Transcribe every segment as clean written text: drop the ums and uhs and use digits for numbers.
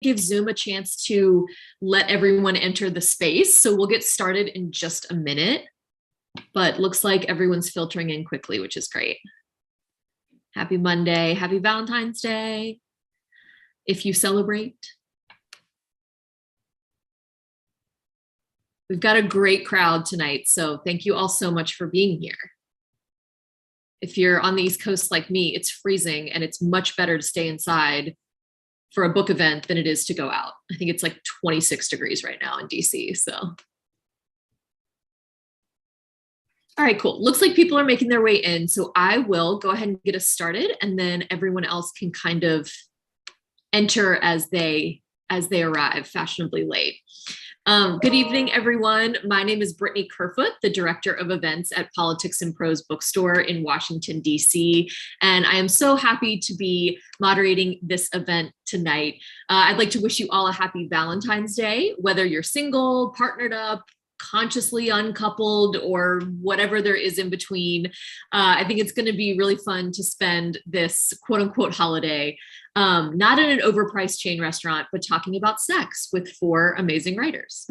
give Zoom a chance to let everyone enter the space. So we'll get started in just a minute, but looks like everyone's filtering in quickly, which is great. Happy Monday, happy Valentine's Day, if you celebrate. We've got a great crowd tonight, so thank you all so much for being here. If you're on the East Coast like me, it's freezing and it's much better to stay inside for a book event than it is to go out. I think it's like 26 degrees right now in DC, so. All right, cool. Looks like people are making their way in, so I will go ahead and get us started, and then everyone else can kind of enter as they arrive fashionably late. Good evening, everyone. My name is Brittany Kerfoot, the Director of Events at Politics and Prose Bookstore in Washington, D.C., and I am so happy to be moderating this event tonight. I'd like to wish you all a happy Valentine's Day, whether you're single, partnered up, consciously uncoupled, or whatever there is in between. I think it's going to be really fun to spend this quote-unquote holiday not in an overpriced chain restaurant, but talking about sex with 4 amazing writers.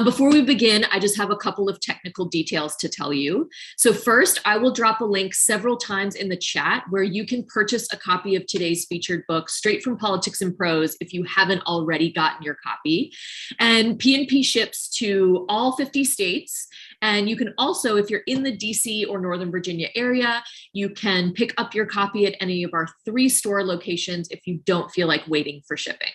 Before we begin, I just have a couple of technical details to tell you. So first, I will drop a link several times in the chat where you can purchase a copy of today's featured book straight from Politics and Prose if you haven't already gotten your copy. And P&P ships to all 50 states. And you can also, if you're in the DC or Northern Virginia area, you can pick up your copy at any of our 3 store locations if you don't feel like waiting for shipping.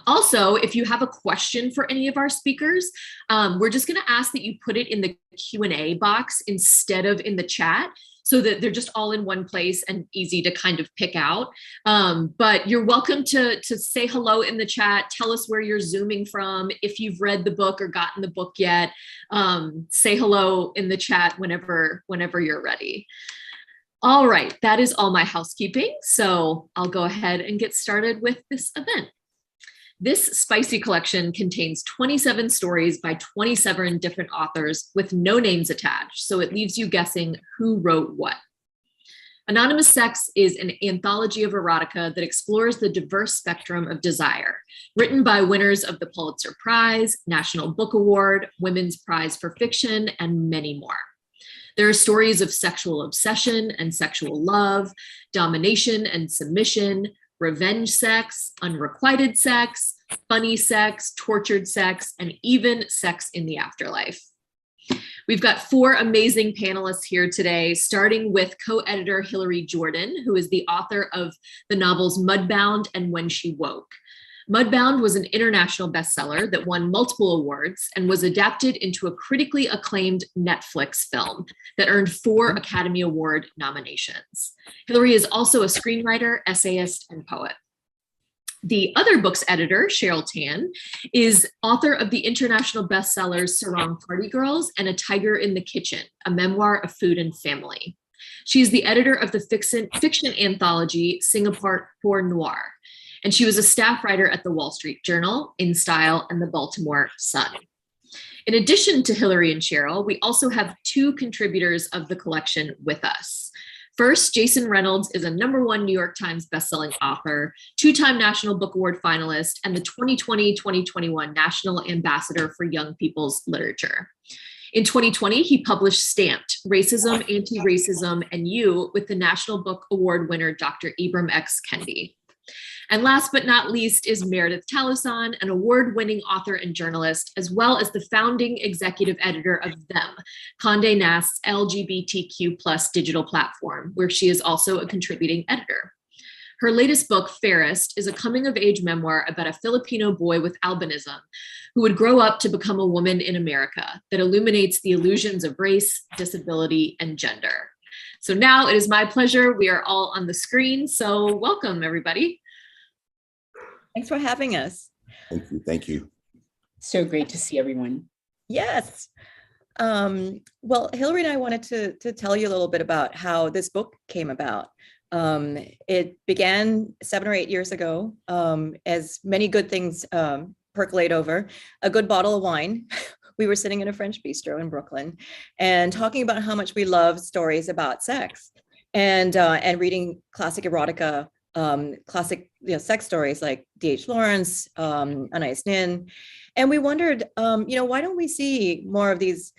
Also, if you have a question for any of our speakers, we're just going to ask that you put it in the Q&A box instead of in the chat, so that they're just all in one place and easy to kind of pick out. But you're welcome to say hello in the chat. Tell us where you're Zooming from. If you've read the book or gotten the book yet, say hello in the chat whenever you're ready. All right, that is all my housekeeping. So I'll go ahead and get started with this event. This spicy collection contains 27 stories by 27 different authors with no names attached, so it leaves you guessing who wrote what. Anonymous Sex is an anthology of erotica that explores the diverse spectrum of desire, written by winners of the Pulitzer Prize, National Book Award, Women's Prize for Fiction, and many more. There are stories of sexual obsession and sexual love, domination and submission, revenge sex, unrequited sex, funny sex, tortured sex, and even sex in the afterlife. We've got 4 amazing panelists here today, starting with co-editor Hilary Jordan, who is the author of the novels Mudbound and When She Woke. Mudbound was an international bestseller that won multiple awards and was adapted into a critically acclaimed Netflix film that earned 4 Academy Award nominations. Hilary is also a screenwriter, essayist, and poet. The other book's editor, Cheryl Tan, is author of the international bestsellers Sarong Party Girls and A Tiger in the Kitchen, a memoir of food and family. She's the editor of the fiction anthology Singapore Noir, and she was a staff writer at the Wall Street Journal, In Style, and the Baltimore Sun. In addition to Hilary and Cheryl, we also have 2 contributors of the collection with us. First, Jason Reynolds is a #1 New York Times bestselling author, 2-time National Book Award finalist, and the 2020-2021 National Ambassador for Young People's Literature. In 2020, he published Stamped: Racism, Anti-Racism, and You with the National Book Award winner, Dr. Ibram X. Kendi. And last but not least is Meredith Talasan, an award-winning author and journalist, as well as the founding executive editor of Them, Condé Nast's LGBTQ+ digital platform, where she is also a contributing editor. Her latest book, Fairest, is a coming-of-age memoir about a Filipino boy with albinism who would grow up to become a woman in America that illuminates the illusions of race, disability, and gender. So now it is my pleasure. We are all on the screen, so welcome, everybody. Thanks for having us. Thank you. Thank you. So great to see everyone. Yes. Well, Hilary and I wanted to tell you a little bit about how this book came about. It began 7 or 8 years ago, as many good things percolate over. A good bottle of wine. We were sitting in a French bistro in Brooklyn and talking about how much we love stories about sex, and reading classic erotica classic sex stories like D.H. Lawrence, Anais Nin. And we wondered, why don't we see more of these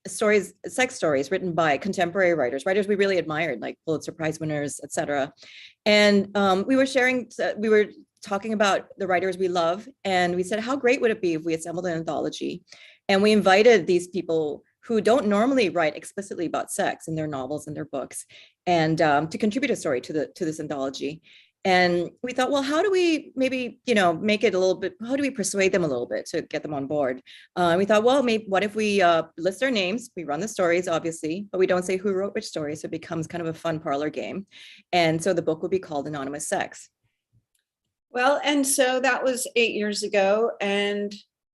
stories, sex stories written by contemporary writers we really admired, like Pulitzer Prize winners, et cetera. And we were talking about the writers we love, and we said, how great would it be if we assembled an anthology? And we invited these people who don't normally write explicitly about sex in their novels and their books, and to contribute a story to this anthology. And we thought, well, how do we maybe, make it a little bit, how do we persuade them a little bit to get them on board? We thought, well, maybe what if we list their names, we run the stories, obviously, but we don't say who wrote which story, so it becomes kind of a fun parlor game. And so the book would be called Anonymous Sex. Well, and so that was 8 years ago. And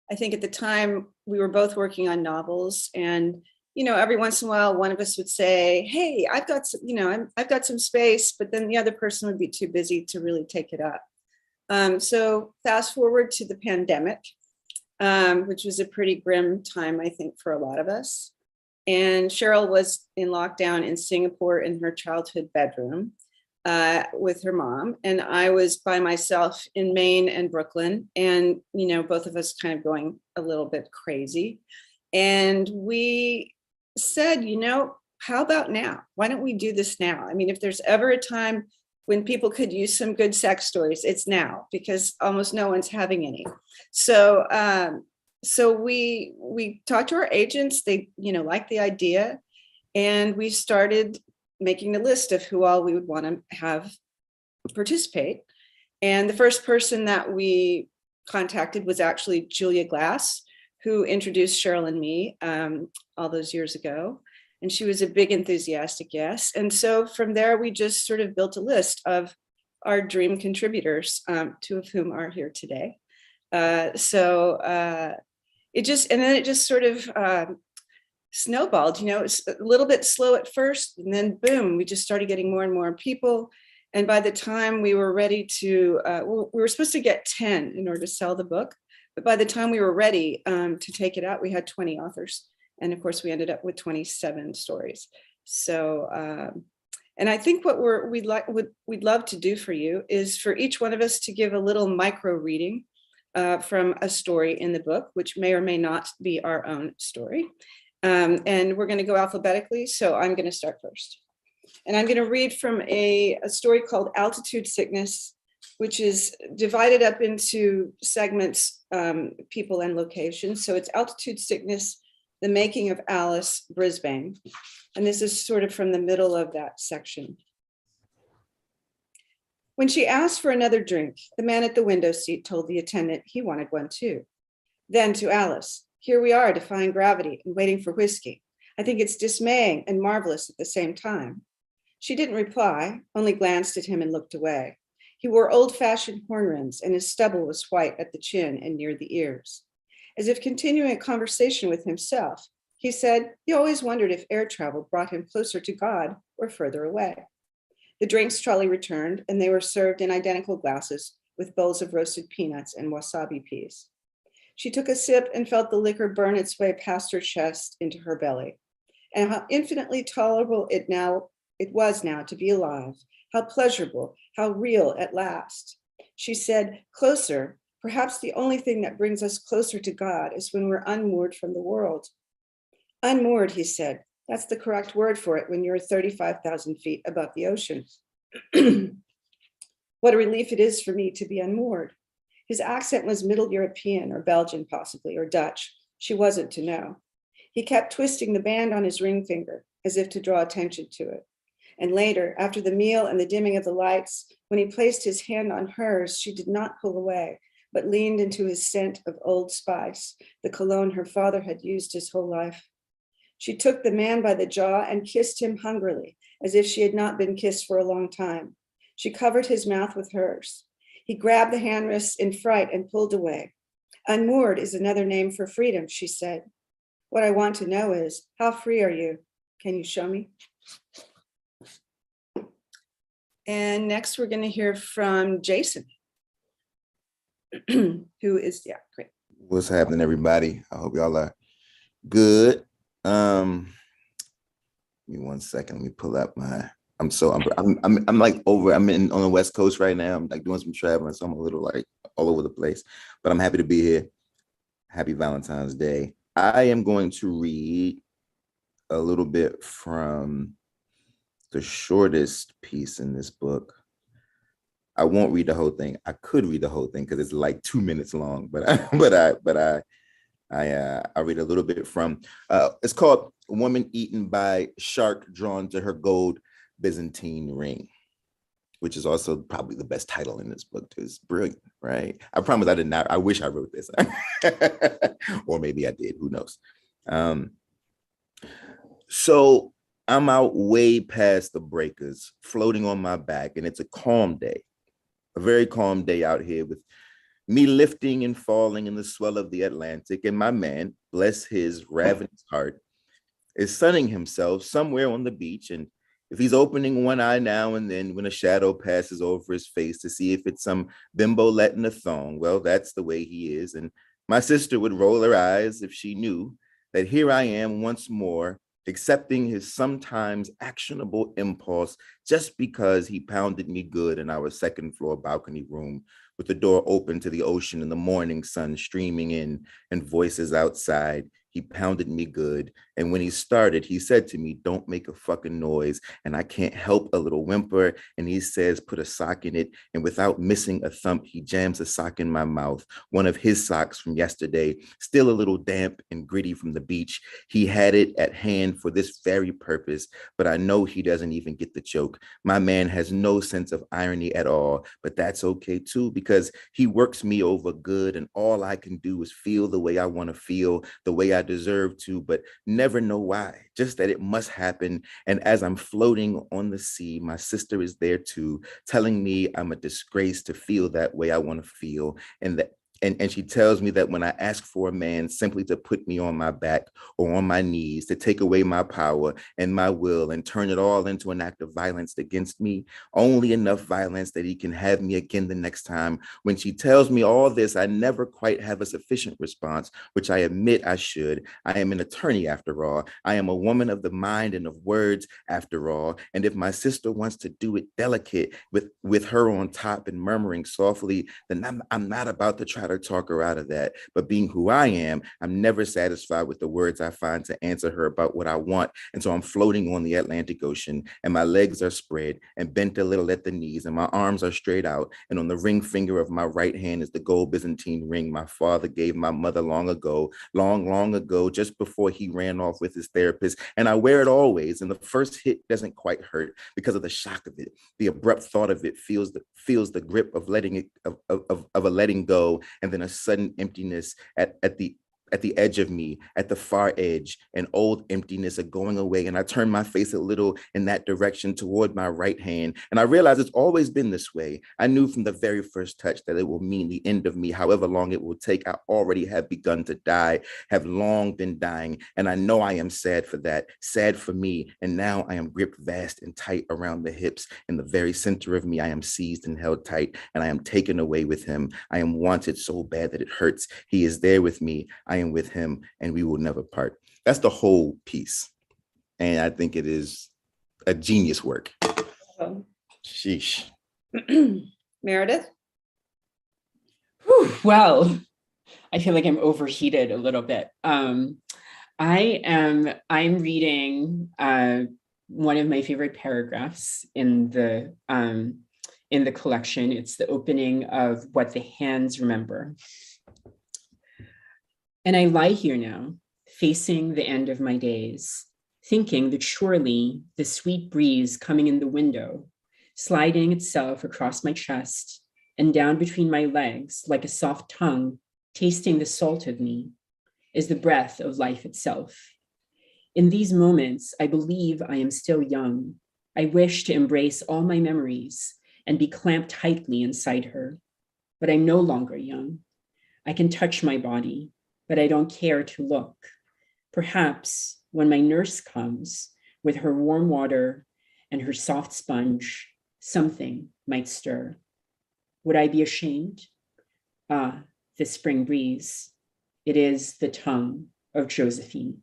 I think at the time we were both working on novels, and every once in a while, one of us would say, "Hey, I've got some space," but then the other person would be too busy to really take it up. So fast forward to the pandemic, which was a pretty grim time, I think, for a lot of us. And Cheryl was in lockdown in Singapore in her childhood bedroom with her mom, and I was by myself in Maine and Brooklyn, and both of us kind of going a little bit crazy. And we said, how about now? Why don't we do this now? I mean, if there's ever a time when people could use some good sex stories, it's now, because almost no one's having any. So we talked to our agents. They liked the idea, and we started making the list of who all we would want to have participate. And the first person that we contacted was actually Julia Glass, who introduced Cheryl and me all those years ago. And she was a big enthusiastic yes. And so from there, we just sort of built a list of our dream contributors, two of whom are here today. It just sort of snowballed. It's a little bit slow at first, and then boom, we just started getting more and more people. And by the time we were ready to, we were supposed to get 10 in order to sell the book. But by the time we were ready to take it out, we had 20 authors. And of course, we ended up with 27 stories. So, and I think what we'd love to do for you is for each one of us to give a little micro reading from a story in the book, which may or may not be our own story. And we're going to go alphabetically. So I'm going to start first. And I'm going to read from a story called Altitude Sickness, which is divided up into segments, people and locations. So it's Altitude Sickness, The Making of Alice, Brisbane. And this is sort of from the middle of that section. When she asked for another drink, the man at the window seat told the attendant he wanted one too. Then to Alice, here we are defying gravity and waiting for whiskey. I think it's dismaying and marvelous at the same time. She didn't reply, only glanced at him and looked away. He wore old-fashioned horn rims, and his stubble was white at the chin and near the ears. As if continuing a conversation with himself, he said he always wondered if air travel brought him closer to God or further away. The drinks trolley returned, and they were served in identical glasses with bowls of roasted peanuts and wasabi peas. She took a sip and felt the liquor burn its way past her chest into her belly. And how infinitely tolerable it was now to be alive. How pleasurable, how real at last. She said, closer, perhaps the only thing that brings us closer to God is when we're unmoored from the world. Unmoored, he said. That's the correct word for it when you're 35,000 feet above the ocean. What a relief it is for me to be unmoored. His accent was Middle European or Belgian possibly, or Dutch. She wasn't to know. He kept twisting the band on his ring finger as if to draw attention to it. And later, after the meal and the dimming of the lights, when he placed his hand on hers, she did not pull away, but leaned into his scent of Old Spice, the cologne her father had used his whole life. She took the man by the jaw and kissed him hungrily, as if she had not been kissed for a long time. She covered his mouth with hers. He grabbed the hand wrists in fright and pulled away. Unmoored is another name for freedom, she said. What I want to know is, how free are you? Can you show me? And next we're going to hear from Jason, who is, yeah, great. What's happening, everybody? I hope y'all are good. Give me 1 second. Let me pull up I'm like I'm on the West Coast right now. I'm like doing some traveling, so I'm a little like all over the place. But I'm happy to be here. Happy Valentine's Day. I am going to read a little bit from the shortest piece in this book. I won't read the whole thing. I could read the whole thing because it's like 2 minutes long, but I read a little bit from. It's called "Woman Eaten by Shark Drawn to Her Gold Byzantine Ring," which is also probably the best title in this book. It's brilliant, right? I promise I did not. I wish I wrote this, or maybe I did. Who knows? So I'm out way past the breakers, floating on my back, and it's a calm day. A very calm day out here with me lifting and falling in the swell of the Atlantic. And my man, bless his ravenous heart, is sunning himself somewhere on the beach. And if he's opening one eye now and then when a shadow passes over his face to see if it's some bimbo letting a thong, well, that's the way he is. And my sister would roll her eyes if she knew that here I am once more, accepting his sometimes actionable impulse just because he pounded me good in our second floor balcony room with the door open to the ocean and the morning sun streaming in and voices outside. He pounded me good. And when he started, he said to me, "Don't make a fucking noise." And I can't help a little whimper. And he says, "Put a sock in it." And without missing a thump, he jams a sock in my mouth. One of his socks from yesterday, still a little damp and gritty from the beach. He had it at hand for this very purpose, but I know he doesn't even get the joke. My man has no sense of irony at all, but that's okay too, because he works me over good. And all I can do is feel the way I want to feel, the way I deserve to, but never know why, just that it must happen. And as I'm floating on the sea, my sister is there too, telling me I'm a disgrace to feel that way I want to feel. And that and she tells me that when I ask for a man simply to put me on my back or on my knees, to take away my power and my will and turn it all into an act of violence against me, only enough violence that he can have me again the next time. When she tells me all this, I never quite have a sufficient response, which I admit I should. I am an attorney after all. I am a woman of the mind and of words after all. And if my sister wants to do it delicate with her on top and murmuring softly, then I'm not about to try to talk her out of that. But being who I am, I'm never satisfied with the words I find to answer her about what I want. And so I'm floating on the Atlantic Ocean, and my legs are spread and bent a little at the knees, and my arms are straight out. And on the ring finger of my right hand is the gold Byzantine ring my father gave my mother long ago, long ago, just before he ran off with his therapist. And I wear it always. And the first hit doesn't quite hurt because of the shock of it. The abrupt thought of it feels the grip of letting it of a letting go, and then a sudden emptiness at the edge of me, at the far edge, an old emptiness of going away. And I turn my face a little in that direction toward my right hand. And I realize it's always been this way. I knew from the very first touch that it will mean the end of me, however long it will take. I already have begun to die, have long been dying. And I know I am sad for that, sad for me. And now I am gripped vast and tight around the hips. In the very center of me, I am seized and held tight, and I am taken away with him. I am wanted so bad that it hurts. He is there with me. I am with him, and we will never part. That's the whole piece. And I think it is a genius work. Oh. Sheesh. Meredith? Whew, well, I feel like I'm overheated a little bit. I'm reading one of my favorite paragraphs in the collection. It's the opening of What the Hands Remember. And I lie here now, facing the end of my days, thinking that surely the sweet breeze coming in the window, sliding itself across my chest and down between my legs like a soft tongue, tasting the salt of me, is the breath of life itself. In these moments, I believe I am still young. I wish to embrace all my memories and be clamped tightly inside her, but I'm no longer young. I can touch my body, but I don't care to look. Perhaps when my nurse comes with her warm water and her soft sponge, something might stir. Would I be ashamed? Ah, the spring breeze. It is the tongue of Josephine.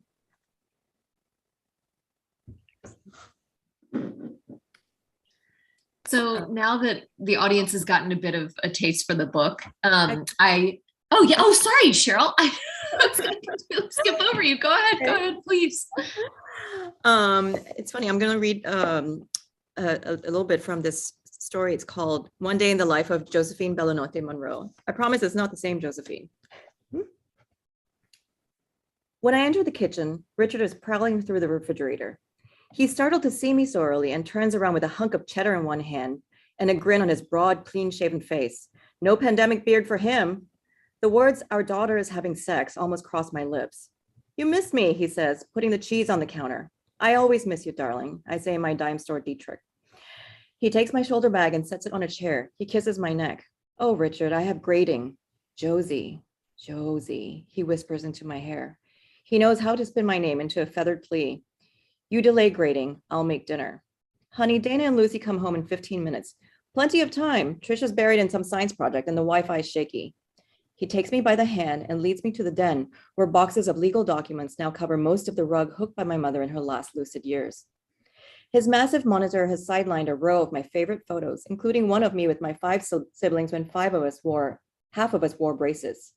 So now that the audience has gotten a bit of a taste for the book, oh yeah, oh sorry, Cheryl, I was gonna skip over you. Go ahead, please. It's funny, I'm gonna read a little bit from this story. It's called One Day in the Life of Josephine Bellinote Monroe. I promise it's not the same Josephine. When I entered the kitchen, Richard is prowling through the refrigerator. He's startled to see me so early and turns around with a hunk of cheddar in one hand and a grin on his broad, clean-shaven face. No pandemic beard for him. The words, "our daughter is having sex," almost crossed my lips. "You miss me," he says, putting the cheese on the counter. "I always miss you, darling," I say in my dime store Dietrich. He takes my shoulder bag and sets it on a chair. He kisses my neck. "Oh, Richard, I have grading." "Josie, Josie," he whispers into my hair. He knows how to spin my name into a feathered plea. "You delay grading, I'll make dinner." "Honey, Dana and Lucy come home in 15 minutes. Plenty of time. Trisha's buried in some science project and the Wi-Fi is shaky." He takes me by the hand and leads me to the den where boxes of legal documents now cover most of the rug hooked by my mother in her last lucid years. His massive monitor has sidelined a row of my favorite photos, including one of me with my 5 siblings when half of us wore braces.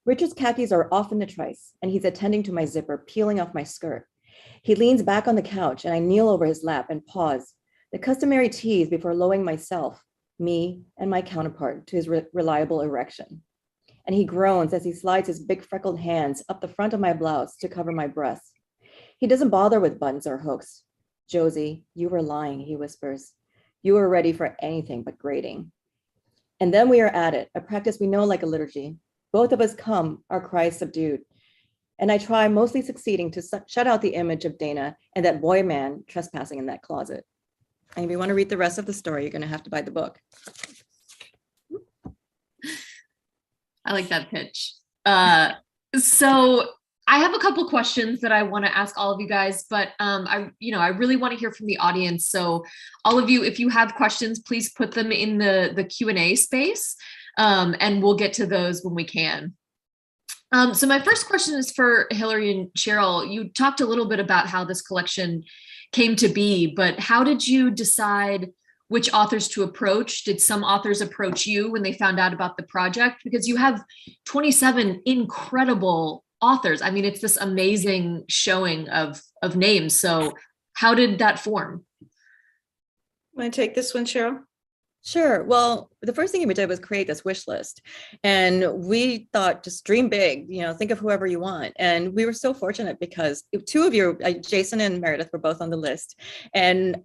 Richard's khakis are off in the trice, and he's attending to my zipper peeling off my skirt. He leans back on the couch, and I kneel over his lap and pause, the customary tease before lowering myself, me, and my counterpart to his reliable erection. And he groans as he slides his big freckled hands up the front of my blouse to cover my breasts. He doesn't bother with buttons or hooks. "Josie, you were lying," he whispers. "You were ready for anything but grading." And then we are at it, a practice we know like a liturgy. Both of us come, our cries subdued. And I try, mostly succeeding, to shut out the image of Dana and that boy man trespassing in that closet. And if you want to read the rest of the story, you're going to have to buy the book. I like that pitch. So I have a couple questions that I want to ask all of you guys, but I really want to hear from the audience. So all of you, if you have questions, please put them in the Q&A space, and we'll get to those when we can. So my first question is for Hilary and Cheryl. You talked a little bit about how this collection came to be, but how did you decide which authors to approach? Did some authors approach you when they found out about the project? Because you have 27 incredible authors. I mean, it's this amazing showing of names. So how did that form? Want to take this one, Cheryl? Sure. Well, the first thing we did was create this wish list, and we thought, just dream big, think of whoever you want. And we were so fortunate because 2 of you, Jason and Meredith, were both on the list. And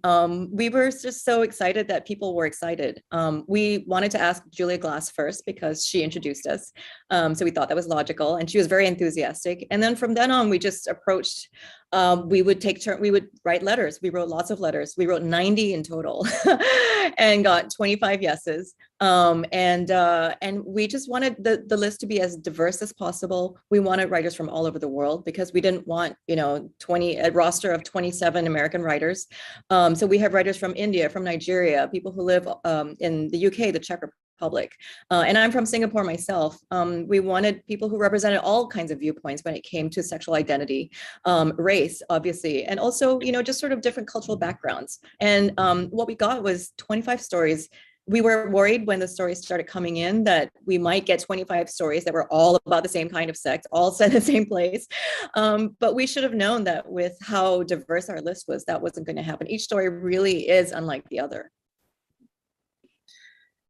we were just so excited that people were excited. We wanted to ask Julia Glass first because she introduced us. So we thought that was logical, and she was very enthusiastic. And then from then on, we just approached, we would take turn, we would write letters. We wrote lots of letters. We wrote 90 in total and got 25 yeses. And we just wanted the list to be as diverse as possible. We wanted writers from all over the world because we didn't want, a roster of 27 American writers. So we have writers from India, from Nigeria, people who live in the UK, the Czech Republic. And I'm from Singapore myself. We wanted people who represented all kinds of viewpoints when it came to sexual identity, race, obviously, and also, just sort of different cultural backgrounds. And what we got was 25 stories. We were worried when the stories started coming in that we might get 25 stories that were all about the same kind of sex, all set in the same place. But we should have known that with how diverse our list was, that wasn't going to happen. Each story really is unlike the other.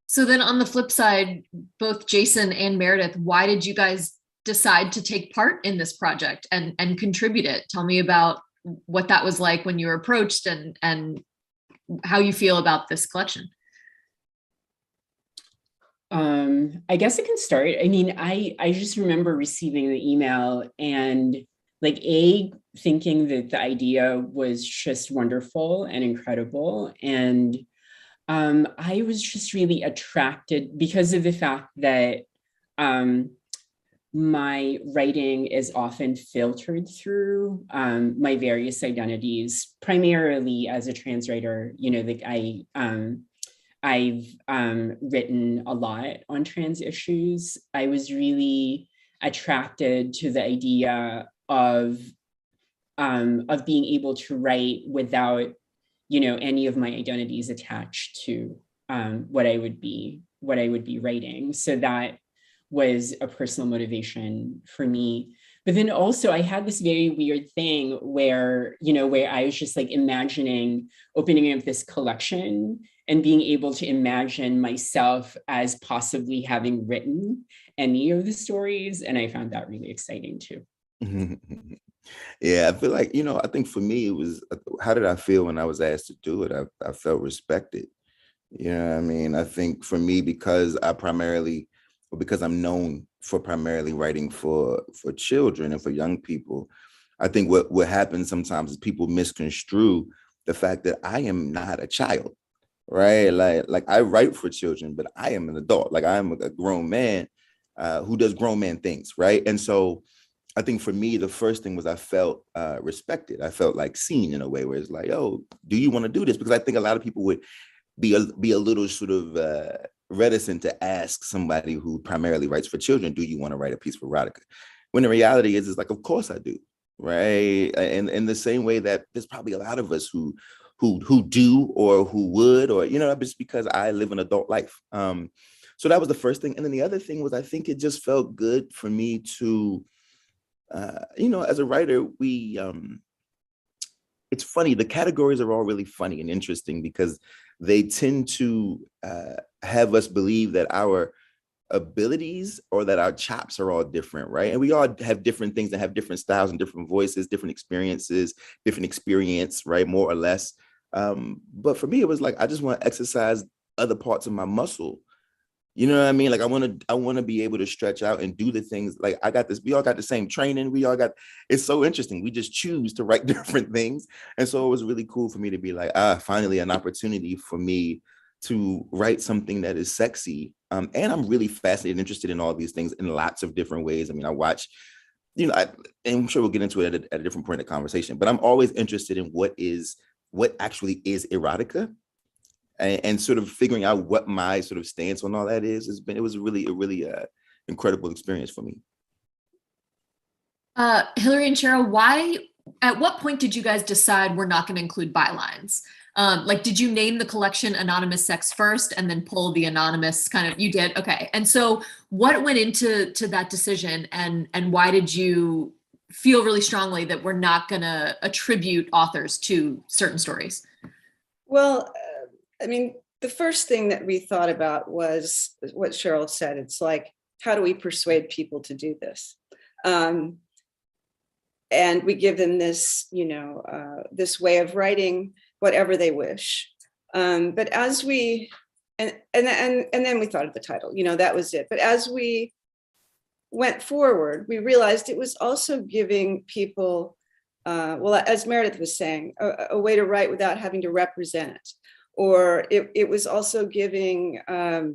So then on the flip side, both Jason and Meredith, why did you guys decide to take part in this project and contribute it? Tell me about what that was like when you were approached and how you feel about this collection. I guess I can start. I mean, I just remember receiving the email and thinking that the idea was just wonderful and incredible. And I was just really attracted because of the fact that my writing is often filtered through my various identities, primarily as a trans writer. I've written a lot on trans issues. I was really attracted to the idea of being able to write without any of my identities attached to what I would be writing. So that was a personal motivation for me. But then also I had this very weird thing where I was just like imagining opening up this collection and being able to imagine myself as possibly having written any of the stories. And I found that really exciting too. Yeah, I feel like, I think for me, it was, how did I feel when I was asked to do it? I felt respected. You know what I mean? I think for me, because I'm known for primarily writing for children and for young people, I think what happens sometimes is people misconstrue the fact that I am not a child, right? Like I write for children, but I am an adult. Like I am a grown man who does grown man things, right? And so I think for me, the first thing was I felt respected. I felt like seen in a way where it's like, oh, do you want to do this? Because I think a lot of people would be a little sort of reticent to ask somebody who primarily writes for children, do you want to write a piece for erotica? When the reality is like, of course I do, right? And in the same way that there's probably a lot of us who do or who would, or, just because I live an adult life. So that was the first thing. And then the other thing was, I think it just felt good for me to, as a writer, it's funny, the categories are all really funny and interesting because they tend to have us believe that our abilities or that our chops are all different, right? And we all have different things that have different styles and different voices, different experiences, different experience, right? More or less. But for me, it was like, I just want to exercise other parts of my muscle. You know what I mean? Like I want to be able to stretch out and do the things. Like we all got the same training. It's so interesting. We just choose to write different things. And so it was really cool for me to be like, finally an opportunity for me to write something that is sexy. And I'm really fascinated and interested in all these things in lots of different ways. I mean, I watch, and I'm sure we'll get into it at a different point in the conversation, but I'm always interested in what actually is erotica. And sort of figuring out what my sort of stance on all that it was a really incredible experience for me. Hilary and Cheryl, at what point did you guys decide we're not going to include bylines? Did you name the collection Anonymous Sex first and then pull the anonymous you did? Okay. And so what went into that decision, and why did you feel really strongly that we're not going to attribute authors to certain stories? Well, I mean, the first thing that we thought about was what Cheryl said. It's like, how do we persuade people to do this? And we give them this, this way of writing whatever they wish. But as we, and then we thought of the title, that was it. But as we went forward, we realized it was also giving people, as Meredith was saying, a way to write without having to represent. Or it was also giving, our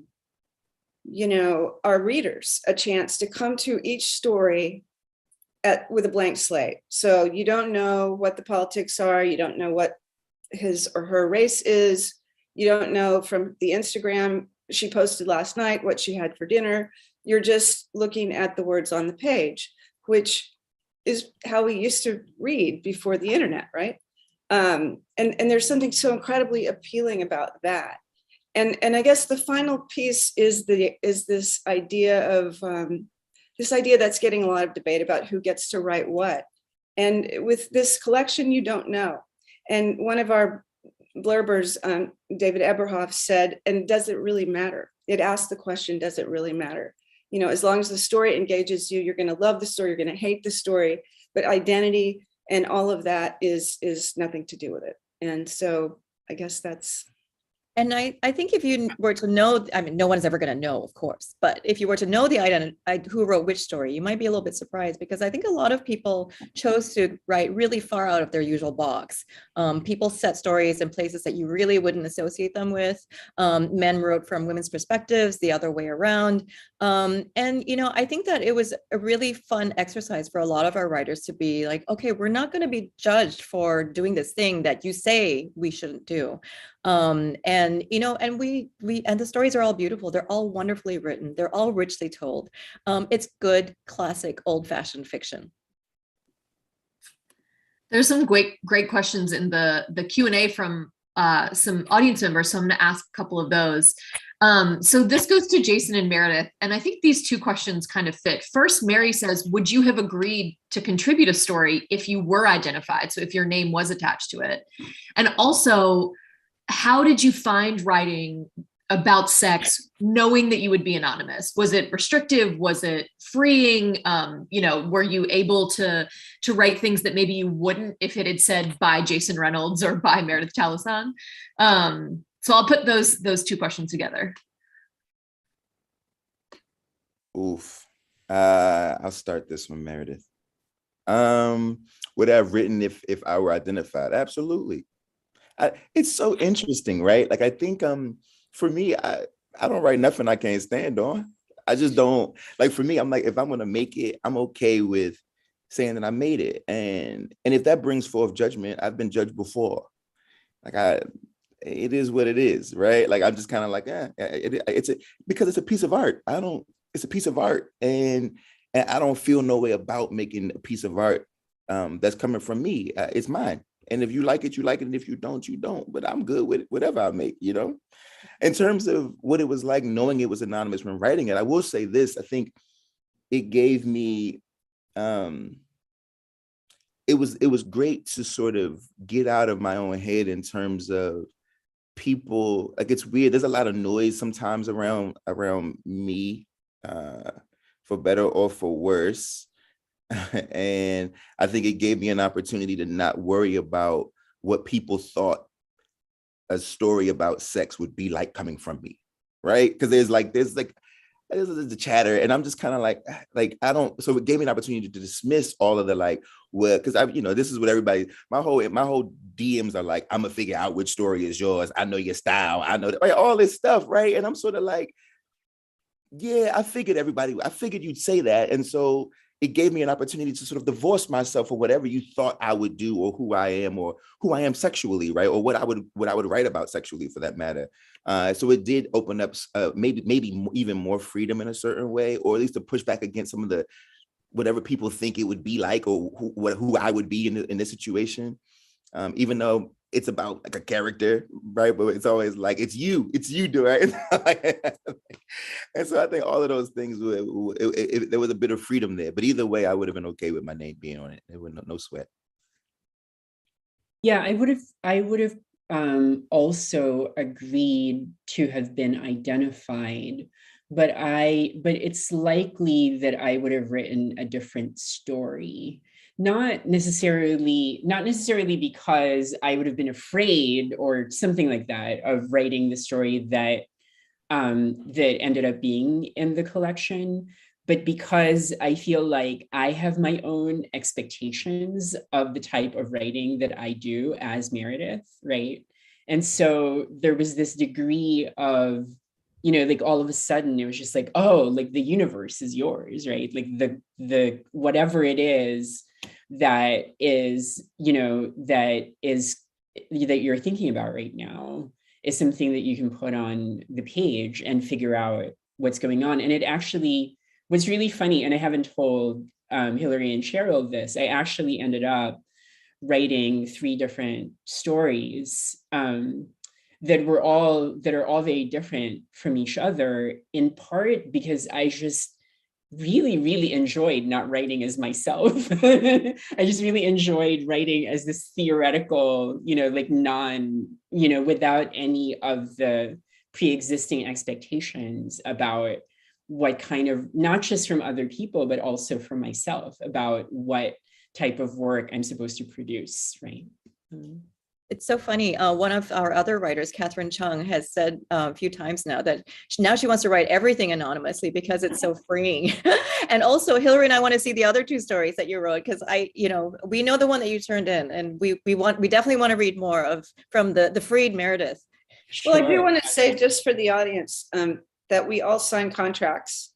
readers a chance to come to each story with a blank slate. So you don't know what the politics are. You don't know what his or her race is. You don't know from the Instagram she posted last night what she had for dinner. You're just looking at the words on the page, which is how we used to read before the internet, right? And there's something so incredibly appealing about that. And I guess the final piece is this idea of this idea that's getting a lot of debate about who gets to write what. And with this collection, you don't know. And one of our blurbers, David Eberhoff, said, and does it really matter? It asked the question, does it really matter? As long as the story engages you, you're going to love the story, you're going to hate the story, but identity and all of that is nothing to do with it. And so I guess that's. And I think if you were to know, I mean, no one's ever going to know, of course, but if you were to know the identity, who wrote which story, you might be a little bit surprised, because I think a lot of people chose to write really far out of their usual box. People set stories in places that you really wouldn't associate them with. Men wrote from women's perspectives, the other way around. And, I think that it was a really fun exercise for a lot of our writers to be like, okay, we're not going to be judged for doing this thing that you say we shouldn't do. And the stories are all beautiful. They're all wonderfully written. They're all richly told. It's good, classic, old-fashioned fiction. There's some great questions in the Q&A from some audience members, so I'm going to ask a couple of those. So this goes to Jason and Meredith, and I think these two questions kind of fit. First, Mary says, would you have agreed to contribute a story if you were identified? So if your name was attached to it? And also, how did you find writing about sex knowing that you would be anonymous? Was it restrictive? Was it freeing? Were you able to write things that maybe you wouldn't if it had said by Jason Reynolds or by Meredith Talasan? So I'll put those two questions together. Oof. I'll start this one, Meredith. Would I have written if I were identified? Absolutely. It's so interesting, right? Like, I think for me, I don't write nothing I can't stand on. I just don't. Like, for me, I'm like, if I'm gonna make it, I'm okay with saying that I made it. And if that brings forth judgment, I've been judged before. Like, it is what it is, right? Like, I'm just kind of like, because it's a piece of art. It's a piece of art, and I don't feel no way about making a piece of art that's coming from me. It's mine. And if you like it, you like it. And if you don't, you don't. But I'm good with whatever I make, In terms of what it was like knowing it was anonymous when writing it, I will say this. I think it gave me, it was great to sort of get out of my own head in terms of people. Like, it's weird. There's a lot of noise sometimes around me, for better or for worse. And I think it gave me an opportunity to not worry about what people thought a story about sex would be like coming from me, right? Because there's the chatter, and I'm just kind of like I don't. So it gave me an opportunity to dismiss all of the because this is what everybody. My whole DMs are like, I'm gonna figure out which story is yours. I know your style. I know that, right? All this stuff, right? And I'm sort of like, yeah, I figured you'd say that, and so it gave me an opportunity to sort of divorce myself from whatever you thought I would do, or who I am sexually, right? Or what I would write about sexually, for that matter. So it did open up maybe even more freedom in a certain way, or at least to push back against some of the whatever people think it would be like, or who I would be in this situation. Even though it's about like a character, right? But it's always like, it's you doing it. And so I think all of those things, there was a bit of freedom there. But either way, I would have been okay with my name being on it. There was no sweat. Yeah, I would have also agreed to have been identified, but it's likely that I would have written a different story. Not necessarily because I would have been afraid or something like that of writing the story that ended up being in the collection, but because I feel like I have my own expectations of the type of writing that I do as Meredith, right? And so there was this degree of, like, all of a sudden it was just like, oh, like the universe is yours, right? Like the whatever it is that you're thinking about right now is something that you can put on the page and figure out what's going on. And it actually was really funny, and I haven't told Hilary and Cheryl this. I actually ended up writing 3 different stories that are all very different from each other, in part because I just really, really enjoyed not writing as myself. I just really enjoyed writing as this theoretical, without any of the pre-existing expectations about what kind of, not just from other people, but also from myself, about what type of work I'm supposed to produce, right? It's so funny. One of our other writers, Catherine Chung, has said a few times now that now she wants to write everything anonymously because it's so freeing. And also, Hilary and I want to see the other 2 stories that you wrote, because we know the one that you turned in, and we definitely want to read more from the freed Meredith. Well, I do want to say, just for the audience, that we all signed contracts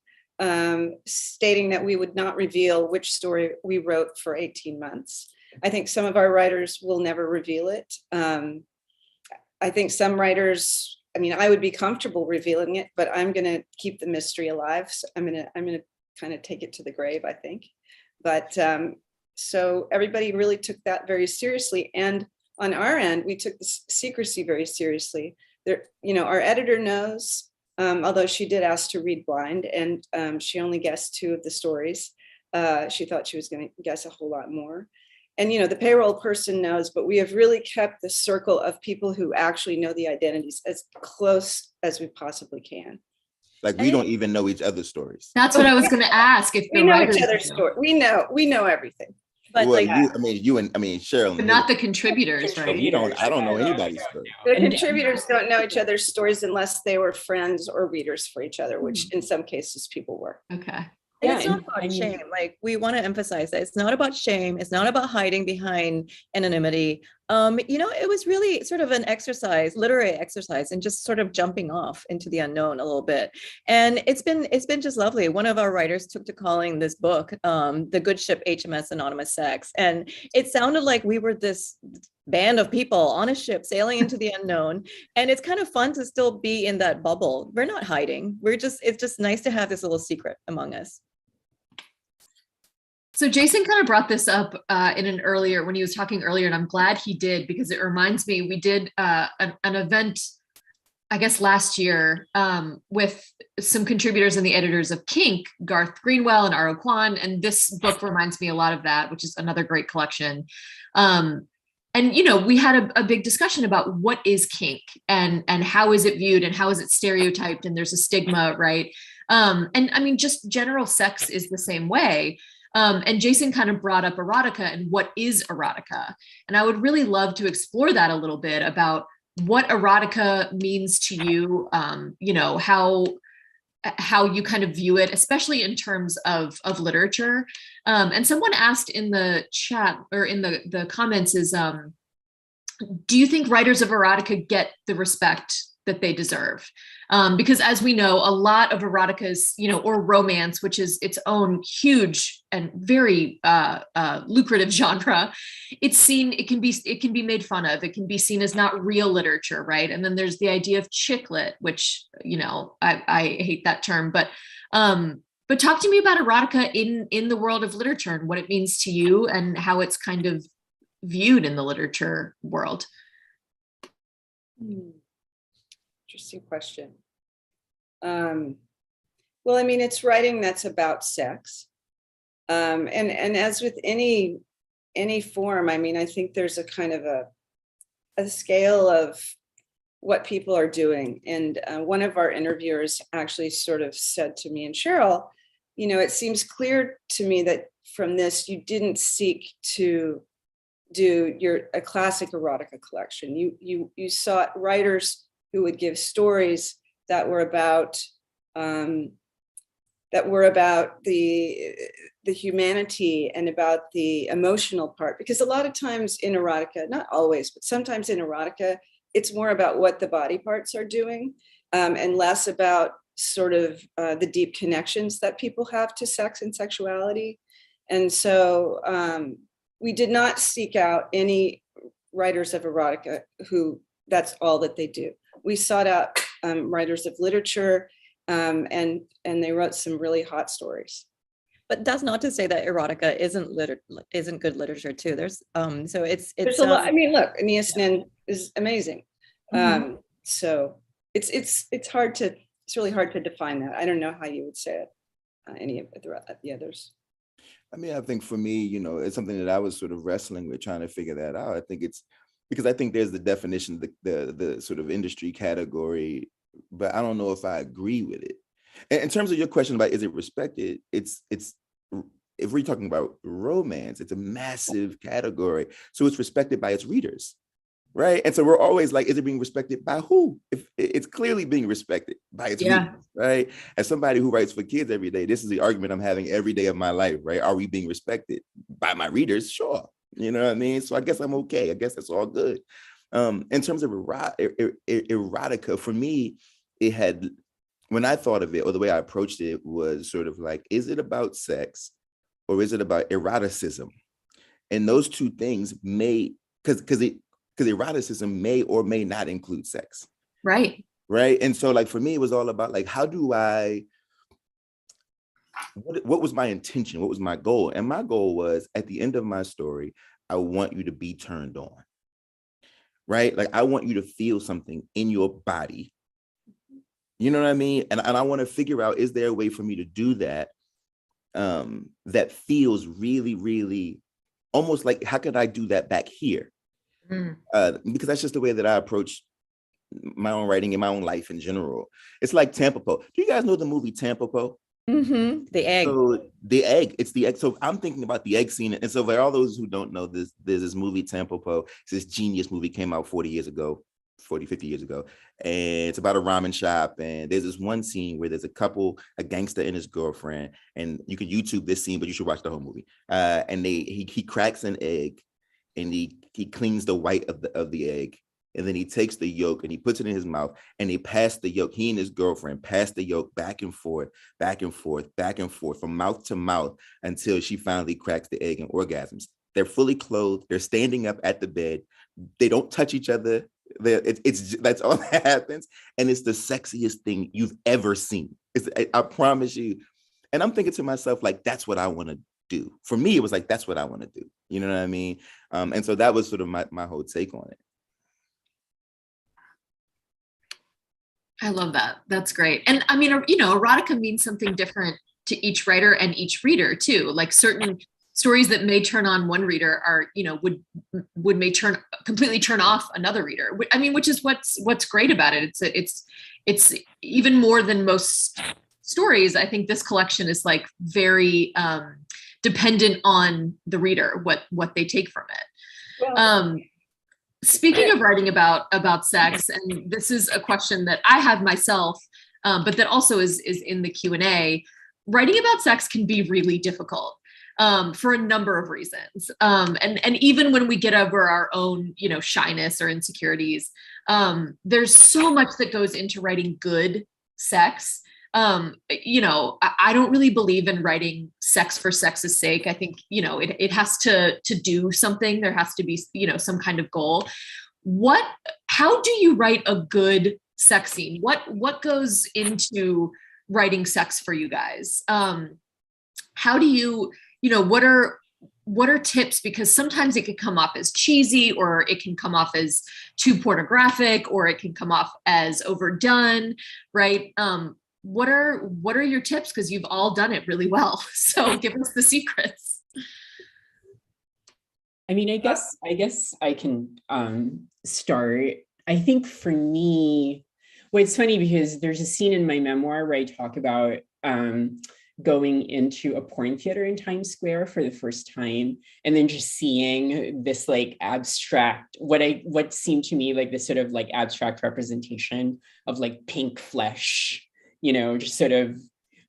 stating that we would not reveal which story we wrote for 18 months. I think some of our writers will never reveal it. I think some writers, I would be comfortable revealing it, but I'm going to keep the mystery alive. So I'm going to kind of take it to the grave, I think. But so everybody really took that very seriously. And on our end, we took the secrecy very seriously. There, our editor knows, although she did ask to read blind, and she only guessed 2 of the stories. She thought she was going to guess a whole lot more. And, the payroll person knows, but we have really kept the circle of people who actually know the identities as close as we possibly can. Like, we don't even know each other's stories. That's what I was going to ask. If we know each other's story, we know everything. But well, like, Cheryl, but not the contributors, but right? I don't know anybody's story. The contributors don't know each other's stories unless they were friends or readers for each other, which in some cases people were. Okay. and Yeah, it's not and about I mean- shame. Like, we want to emphasize that it's not about shame. It's not about hiding behind anonymity. It was really sort of an exercise, literary exercise, and just sort of jumping off into the unknown a little bit. And it's been just lovely. One of our writers took to calling this book The Good Ship HMS Anonymous Sex. And it sounded like we were this band of people on a ship sailing into the unknown. And it's kind of fun to still be in that bubble. We're not hiding. It's just nice to have this little secret among us. So Jason kind of brought this up when he was talking earlier, and I'm glad he did, because it reminds me, we did an event, I guess last year, with some contributors and the editors of Kink, Garth Greenwell and Aro Kwan, and this book reminds me a lot of that, which is another great collection. And we had a big discussion about what is kink and how is it viewed and how is it stereotyped, and there's a stigma, right? And I mean, just general sex is the same way. And Jason kind of brought up erotica and what is erotica. And I would really love to explore that a little bit about what erotica means to you, how you kind of view it, especially in terms of literature. And someone asked in the chat or in the comments is, do you think writers of erotica get the respect that they deserve? Because as we know, a lot of eroticas, or romance, which is its own huge and very lucrative genre, it can be made fun of. It can be seen as not real literature, right? And then there's the idea of chick lit, which, I hate that term, but talk to me about erotica in the world of literature and what it means to you and how it's kind of viewed in the literature world. Interesting question. Well, I mean, it's writing that's about sex. And as with any form, I mean, I think there's a kind of a scale of what people are doing. And one of our interviewers actually sort of said to me and Cheryl, it seems clear to me that from this, you didn't seek to do a classic erotica collection. You sought writers who would give stories that were about the humanity and about the emotional part. Because a lot of times in erotica, not always, but sometimes in erotica, it's more about what the body parts are doing, and less about sort of the deep connections that people have to sex and sexuality. And so we did not seek out any writers of erotica who that's all that they do. We sought out writers of literature, and they wrote some really hot stories. But that's not to say that erotica isn't good literature too. There's there's a lot. I mean, look, Aeneas Nin is amazing. Mm-hmm. So it's really hard to define that. I don't know how you would say it. Any of the others. I mean, I think for me, it's something that I was sort of wrestling with, trying to figure that out. I think it's because I think there's the definition, the sort of industry category, but I don't know if I agree with it. And in terms of your question about is it respected, it's if we're talking about romance, it's a massive category. So it's respected by its readers, right? And so we're always like, is it being respected by who? If it's clearly being respected by its readers, right? As somebody who writes for kids every day, this is the argument I'm having every day of my life, right? Are we being respected by my readers? Sure. You know what I mean? So I guess I'm okay. I guess that's all good. In terms of erotica, for me, it had, when I thought of it, or the way I approached it was sort of like, is it about sex or is it about eroticism? And those two things may, because eroticism may or may not include sex. Right. Right. And so like, for me, it was all about like, how do what was my intention? What was my goal? And my goal was, at the end of my story, I want you to be turned on. right? Like I want you to feel something in your body. You know what I mean? And I want to figure out, is there a way for me to do that that feels really, really almost like, how could I do that back here? Because that's just the way that I approach my own writing and my own life in general. It's like Tampopo. Do you guys know the movie Tampopo? Mm-hmm. The egg. So the egg, it's the egg. So I'm thinking about the egg scene. And so for all those who don't know this, there's this movie Tampopo. It's this genius movie, came out 50 years ago. And it's about a ramen shop. And there's this one scene where there's a couple, a gangster and his girlfriend. And you can YouTube this scene, but you should watch the whole movie. And he cracks an egg and he cleans the white of the egg. And then he takes the yolk and he puts it in his mouth and he passed the yolk. He and his girlfriend passed the yolk back and forth, from mouth to mouth until she finally cracks the egg and orgasms. They're fully clothed. They're standing up at the bed. They don't touch each other. That's all that happens. And it's the sexiest thing you've ever seen. I promise you. And I'm thinking to myself, like, that's what I want to do. For me, it was like, that's what I want to do. You know what I mean? And so that was sort of my whole take on it. I love that. That's great. And I mean, erotica means something different to each writer and each reader too. Like certain stories that may turn on one reader are, may completely turn off another reader. I mean, which is what's great about it. It's even more than most stories. I think this collection is like very dependent on the reader, what they take from it. Well, speaking of writing about sex, and this is a question that I have myself, but that also is in the Q&A, writing about sex can be really difficult for a number of reasons. And even when we get over our own, shyness or insecurities, there's so much that goes into writing good sex. I don't really believe in writing sex for sex's sake. I think, it has to do something. There has to be, some kind of goal. How do you write a good sex scene? What goes into writing sex for you guys? How do you, what are tips? Because sometimes it could come off as cheesy, or it can come off as too pornographic, or it can come off as overdone, right? What are your tips? Because you've all done it really well. So give us the secrets. I mean, I guess I can start. I think for me, well, it's funny because there's a scene in my memoir where I talk about going into a porn theater in Times Square for the first time, and then just seeing this like abstract, what seemed to me like this sort of like abstract representation of like pink flesh, just sort of,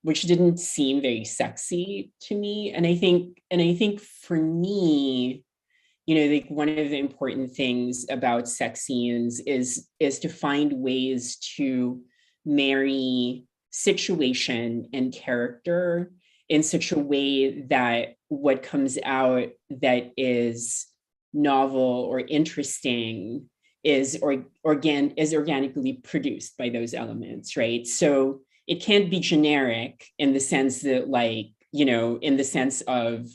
which didn't seem very sexy to me. And I think for me, like one of the important things about sex scenes is to find ways to marry situation and character in such a way that what comes out that is novel or interesting is organically produced by those elements, right? So it can't be generic in the sense that, like, in the sense of,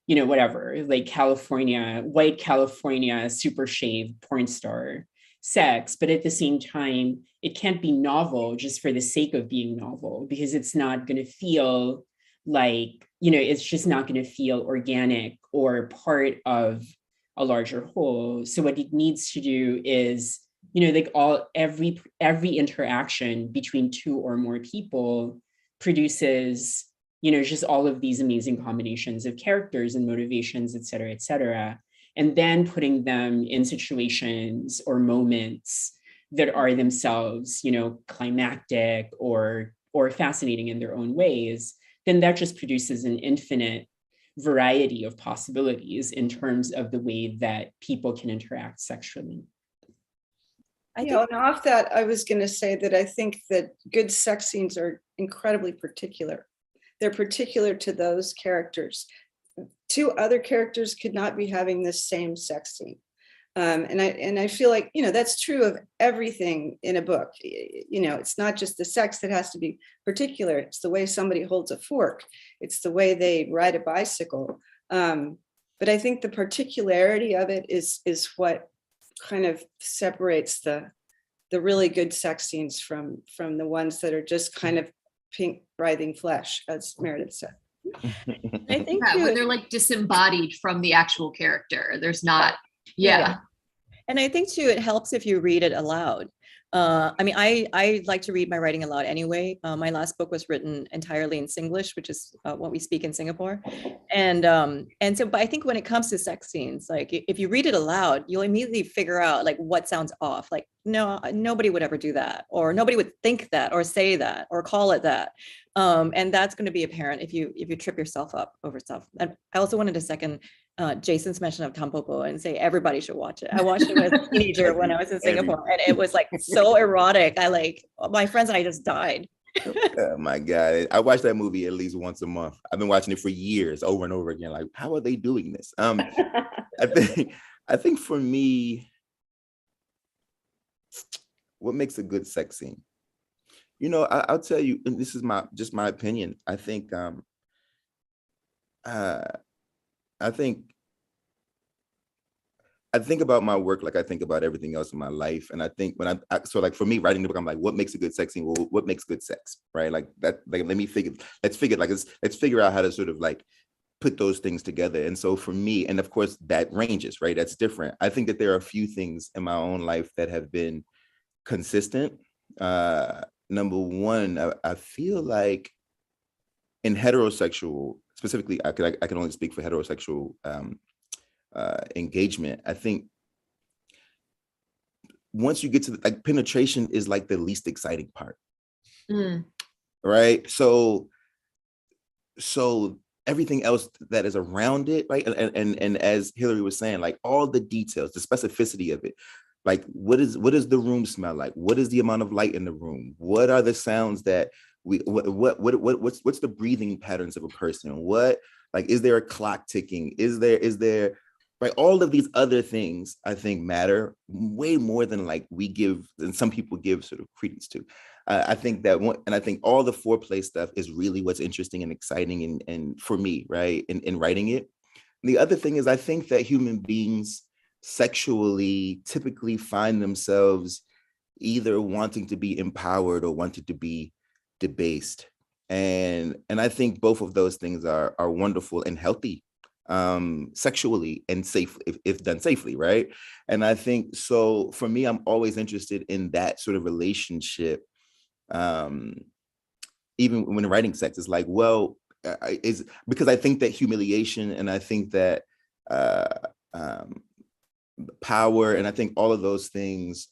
whatever, like white California, super shaved porn star sex, but at the same time, it can't be novel just for the sake of being novel, because it's not going to feel like, it's just not going to feel organic or part of a larger whole. So what it needs to do is, like every interaction between two or more people produces, just all of these amazing combinations of characters and motivations, et cetera, and then putting them in situations or moments that are themselves, climactic or fascinating in their own ways, then that just produces an infinite variety of possibilities in terms of the way that people can interact sexually. And off that, I was going to say that I think that good sex scenes are incredibly particular. They're particular to those characters. Two other characters could not be having the same sex scene. And I feel like, that's true of everything in a book. It's not just the sex that has to be particular. It's the way somebody holds a fork. It's the way they ride a bicycle. But I think the particularity of it is what kind of separates the really good sex scenes from the ones that are just kind of pink writhing flesh, as Meredith said. I think Yeah, too, when they're like disembodied from the actual character. There's not, yeah. and I think too, it helps if you read it aloud. I mean, I like to read my writing aloud anyway. My last book was written entirely in Singlish, which is what we speak in Singapore. And so, but I think when it comes to sex scenes, like if you read it aloud, you'll immediately figure out like what sounds off. Like, no, nobody would ever do that, or nobody would think that, or say that, or call it that. And that's going to be apparent if you trip yourself up over stuff. And I also wanted to second Jason's mention of Tampopo and say everybody should watch it. I watched it as a teenager when I was in Singapore, and it was like so erotic. My friends and I just died. Oh my God. I watch that movie at least once a month. I've been watching it for years, over and over again. Like, how are they doing this? I think for me, what makes a good sex scene? You know, I'll tell you, and this is just my opinion. I think I think about my work like I think about everything else in my life. And I think when so like for me writing the book, I'm like, what makes a good sex scene? Well, what makes good sex, right? Like that, like, let's figure out how to sort of like put those things together. And so for me, and of course that ranges, right? That's different. I think that there are a few things in my own life that have been consistent. Number one, I feel like in heterosexual, specifically, I can only speak for heterosexual engagement. I think once you get to like penetration is like the least exciting part, right? So everything else that is around it, right? And as Hilary was saying, like all the details, the specificity of it, like what does the room smell like? What is the amount of light in the room? What are the sounds that what's the breathing patterns of a person? What, like, is there a clock ticking? Is there right? All of these other things I think matter way more than like than some people give sort of credence to. I think that and I think all the foreplay stuff is really what's interesting and exciting and for me, right, in writing it. And the other thing is I think that human beings sexually typically find themselves either wanting to be empowered or wanting to be debased. And I think both of those things are wonderful and healthy sexually and safe if done safely, right? And I think so for me, I'm always interested in that sort of relationship. Even when writing sex, it's like, well, is because I think that humiliation and I think that power, and I think all of those things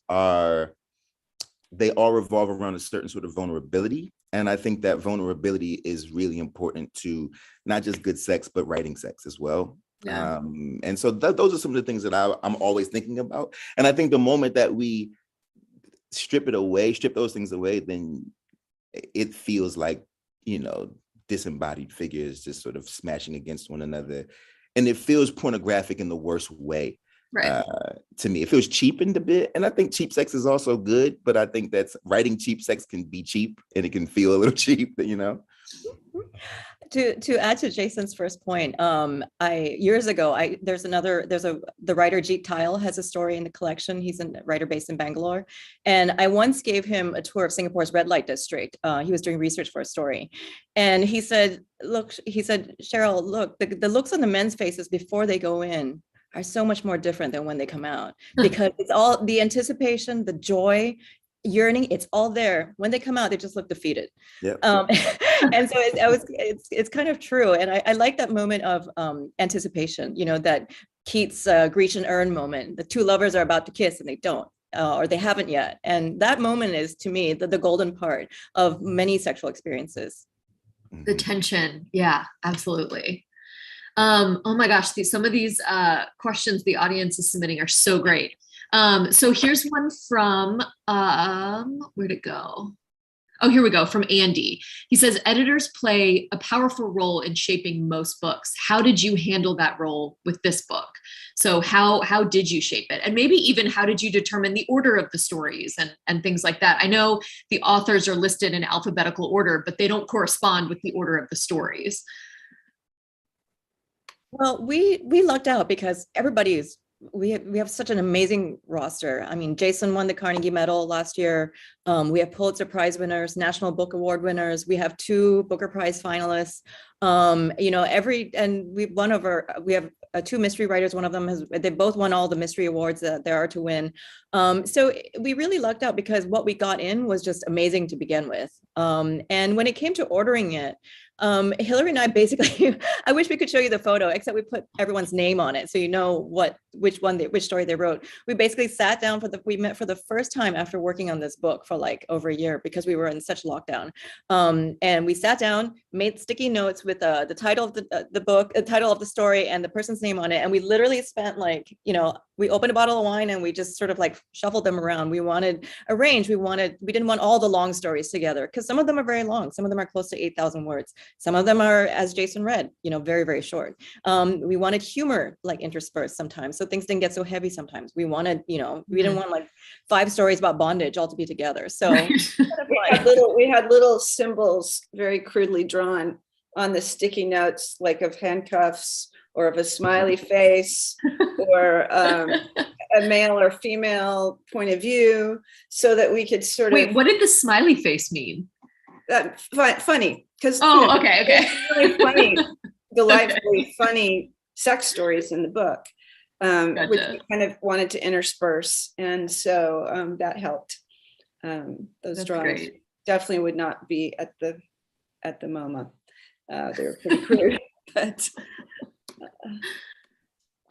they all revolve around a certain sort of vulnerability. And I think that vulnerability is really important to not just good sex, but writing sex as well. Yeah. And so those are some of the things that I'm always thinking about. And I think the moment that we strip those things away, then it feels like, you know, disembodied figures just sort of smashing against one another. And it feels pornographic in the worst way. Right. To me, it feels cheapened a bit. And I think cheap sex is also good, but I think that's writing cheap sex can be cheap and it can feel a little cheap, you know? To add to Jason's first point, years ago, the writer Jeet Tile has a story in the collection. He's a writer based in Bangalore. And I once gave him a tour of Singapore's red light district. He was doing research for a story. And he said, Cheryl, look, the looks on the men's faces before they go in are so much more different than when they come out, because it's all the anticipation, the joy, yearning, it's all there. When they come out, they just look defeated. Yep. And so it's kind of true. And I like that moment of anticipation, you know, that Keats' Grecian urn moment. The two lovers are about to kiss and they don't, or they haven't yet. And that moment is, to me, the golden part of many sexual experiences. The tension. Yeah, absolutely. Oh my gosh, some of these questions the audience is submitting are so great. So here's one from, where'd it go? Oh, here we go, from Andy. He says, editors play a powerful role in shaping most books. How did you handle that role with this book? So how did you shape it? And maybe even how did you determine the order of the stories and things like that? I know the authors are listed in alphabetical order, but they don't correspond with the order of the stories. Well, we lucked out because everybody is we have such an amazing roster. I mean, Jason won the Carnegie Medal last year. We have Pulitzer Prize winners, National Book Award winners. We have 2 Booker Prize finalists. We have 2 mystery writers. One of them they both won all the mystery awards that there are to win. So we really lucked out because what we got in was just amazing to begin with. And when it came to ordering it, Hilary and I basically, I wish we could show you the photo, except we put everyone's name on it, so you know which story they wrote. We basically sat down we met for the first time after working on this book for like over a year because we were in such lockdown. And we sat down, made sticky notes with the title of the book, the title of the story, and the person's name on it. And we literally spent we opened a bottle of wine and we just sort of like shuffled them around. We wanted a range. We didn't want all the long stories together because some of them are very long. Some of them are close to 8,000 words. Some of them are, as Jason read, very, very short. We wanted humor like interspersed sometimes. So things didn't get so heavy sometimes. We wanted, we didn't want like 5 stories about bondage all to be together. So we had little symbols very crudely drawn on the sticky notes, like of handcuffs or of a smiley face or a male or female point of view, so that we could sort of. Wait, what did the smiley face mean? Funny, because okay. it's really funny, delightfully funny sex stories in the book, Gotcha. which we kind of wanted to intersperse, and so that helped. Those drawings great. Definitely would not be at the MoMA. They were pretty crude, but.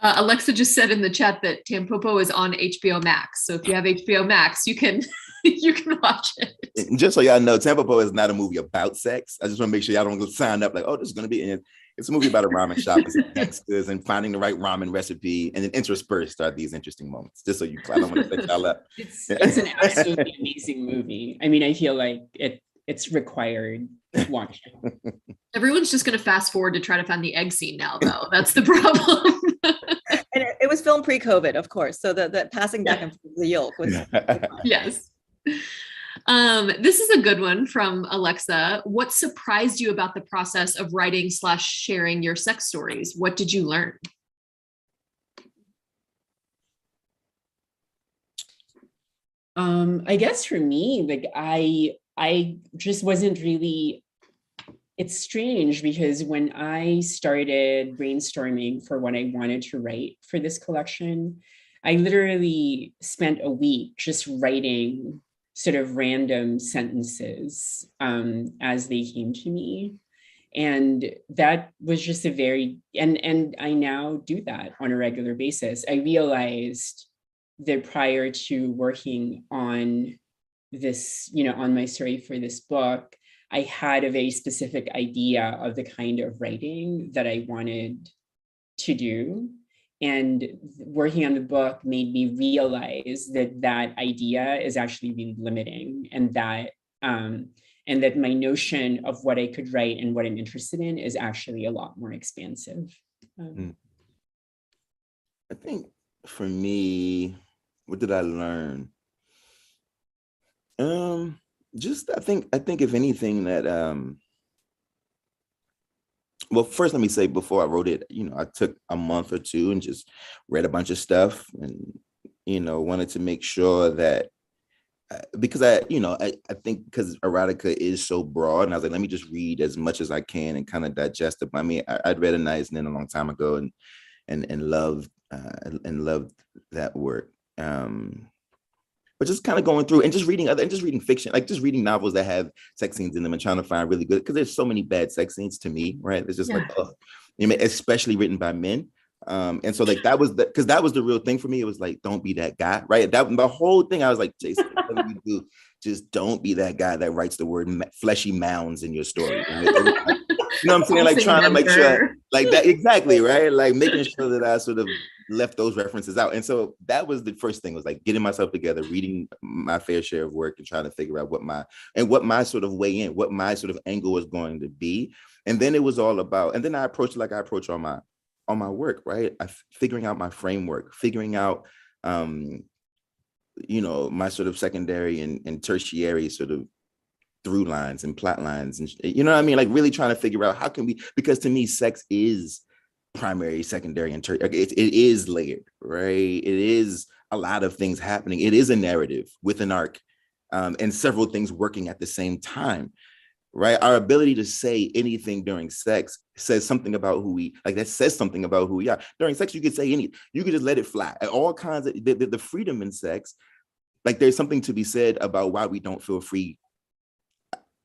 Alexa just said in the chat that Tampopo is on HBO Max. So if you have HBO Max, you can watch it. And just so y'all know, Tampopo is not a movie about sex. I just want to make sure y'all don't go sign up like, oh, this is going to be in. It's a movie about a ramen shop and some gangsters and finding the right ramen recipe, and then interspersed are these interesting moments. Just so I don't want to set y'all up. It's an absolutely amazing movie. I mean, I feel like it's required watching. Everyone's just going to fast forward to try to find the egg scene now, though. That's the problem. And it was filmed pre-COVID, of course. So the passing back and forth the yolk was. Yes. This is a good one from Alexa. What surprised you about the process of writing / sharing your sex stories? What did you learn? I guess for me, like I just wasn't really. It's strange because when I started brainstorming for what I wanted to write for this collection, I literally spent a week just writing sort of random sentences as they came to me. And that was just and I now do that on a regular basis. I realized that prior to working on this, on my story for this book, I had a very specific idea of the kind of writing that I wanted to do. And working on the book made me realize that idea is actually really limiting, and that my notion of what I could write and what I'm interested in is actually a lot more expansive. I think for me, what did I learn? I think if anything that well, first let me say, before I wrote it, I took a month or 2 and just read a bunch of stuff, and wanted to make sure that because I think because erotica is so broad, and I was like, let me just read as much as I can and kind of digest it. I mean, I'd read Anonymity a long time ago and loved that work. But just kind of going through and just reading fiction, like just reading novels that have sex scenes in them and trying to find really good, because there's so many bad sex scenes to me, right? It's just like, especially written by men. And so like that was because that was the real thing for me. It was like, don't be that guy, right? That the whole thing. I was like, Jason, whatever you do, just don't be that guy that writes the word fleshy mounds in your story. Right? You know what I'm saying? Like trying to make sure, like that, exactly, right? Like making sure that I sort of left those references out. And so that was the first thing, was like getting myself together, reading my fair share of work and trying to figure out what my sort of way in, what my sort of angle was going to be. And then it was all about, and then I approached it like I approach on my work, right? Figuring out my framework, figuring out, my sort of secondary and tertiary sort of through lines and plot lines. And you know what I mean? Like really trying to figure out how can we, because to me, sex is primary, secondary, and tertiary. It is layered, right? It is a lot of things happening. It is a narrative with an arc, and several things working at the same time, right? Our ability to say anything during sex says something about who we, like that says something about who we are. During sex, you could say you could just let it fly. All kinds of, the freedom in sex, like there's something to be said about why we don't feel free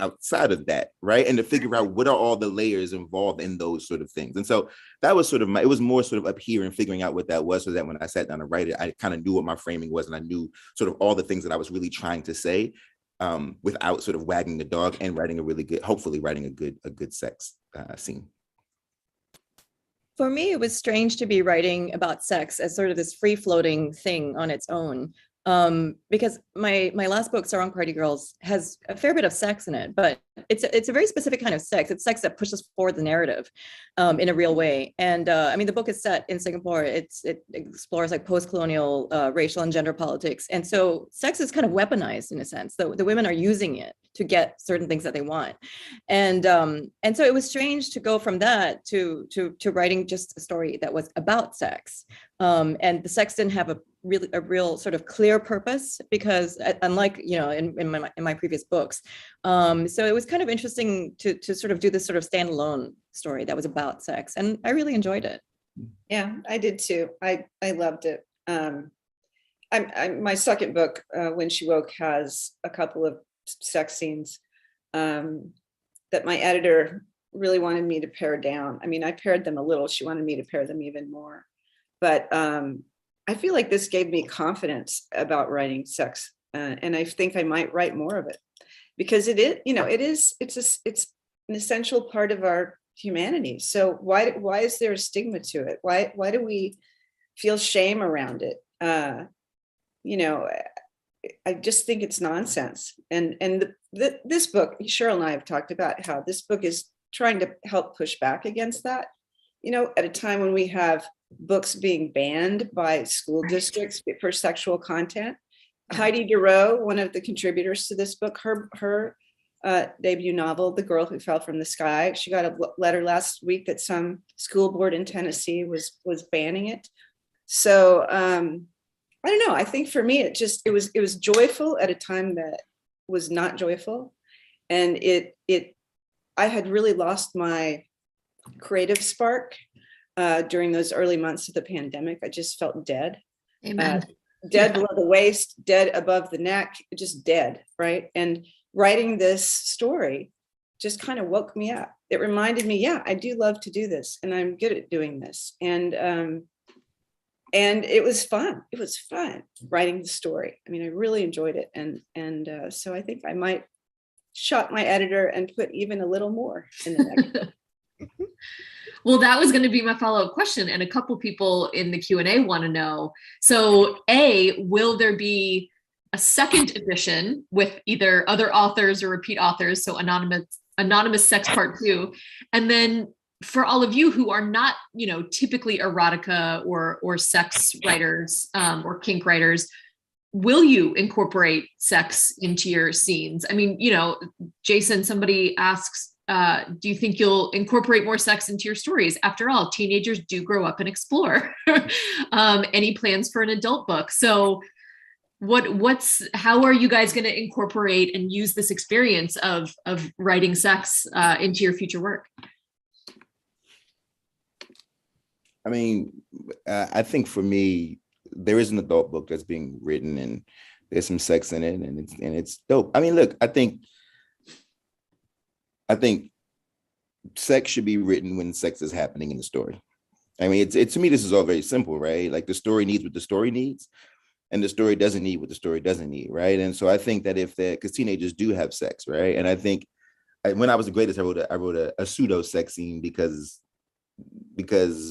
outside of that, right? And to figure out what are all the layers involved in those sort of things. And so that was sort of it was more sort of up here and figuring out what that was, so that when I sat down to write it, I kind of knew what my framing was, and I knew sort of all the things that I was really trying to say, without sort of wagging the dog, and writing a really good, hopefully writing a good sex scene. For me, it was strange to be writing about sex as sort of this free-floating thing on its own. Because my last book, Sarong Party Girls, has a fair bit of sex in it, but it's a very specific kind of sex. It's sex that pushes forward the narrative in a real way. And I mean, the book is set in Singapore. It explores like post-colonial racial and gender politics. And so sex is kind of weaponized in a sense. The women are using it to get certain things that they want. And so it was strange to go from that to writing just a story that was about sex. And the sex didn't have a real sort of clear purpose, because unlike, in my previous books. So it was kind of interesting to sort of do this sort of standalone story that was about sex. And I really enjoyed it. Yeah, I did too. I loved it. My second book, When She Woke, has a couple of sex scenes that my editor really wanted me to pare down. I mean, I pared them a little. She wanted me to pare them even more. But I feel like this gave me confidence about writing sex, and I think I might write more of it, because it's an essential part of our humanity. So why is there a stigma to it? Why do we feel shame around it? I just think it's nonsense. And this book, Cheryl and I have talked about how this book is trying to help push back against that. At a time when we have books being banned by school districts for sexual content. Heidi DeRoe, one of the contributors to this book, her debut novel, The Girl Who Fell from the Sky, she got a letter last week that some school board in Tennessee was banning it. So I don't know. I think for me, it was joyful at a time that was not joyful, and I had really lost my creative spark during those early months of the pandemic. I just felt dead. Amen. Dead below the waist, dead above the neck, just dead, right? And writing this story just kind of woke me up. It reminded me, yeah, I do love to do this, and I'm good at doing this. And it was fun. It was fun writing the story. I mean, I really enjoyed it. And so I think I might shot my editor and put even a little more in the next book. Well, that was going to be my follow-up question. And a couple people in the Q&A want to know. So will there be a second edition with either other authors or repeat authors? So anonymous sex part 2. And then for all of you who are not, typically erotica or sex writers or kink writers, will you incorporate sex into your scenes? I mean, Jason, somebody asks, do you think you'll incorporate more sex into your stories? After all, teenagers do grow up and explore. Any plans for an adult book? So how are you guys going to incorporate and use this experience of writing sex into your future work? I mean, I think for me, there is an adult book that's being written, and there's some sex in it, and it's dope. I mean, look, I think sex should be written when sex is happening in the story. I mean, to me, this is all very simple, right? Like the story needs what the story needs, and the story doesn't need what the story doesn't need, right? And so I think that because teenagers do have sex, right? And I think when I was the greatest, I wrote a pseudo sex scene because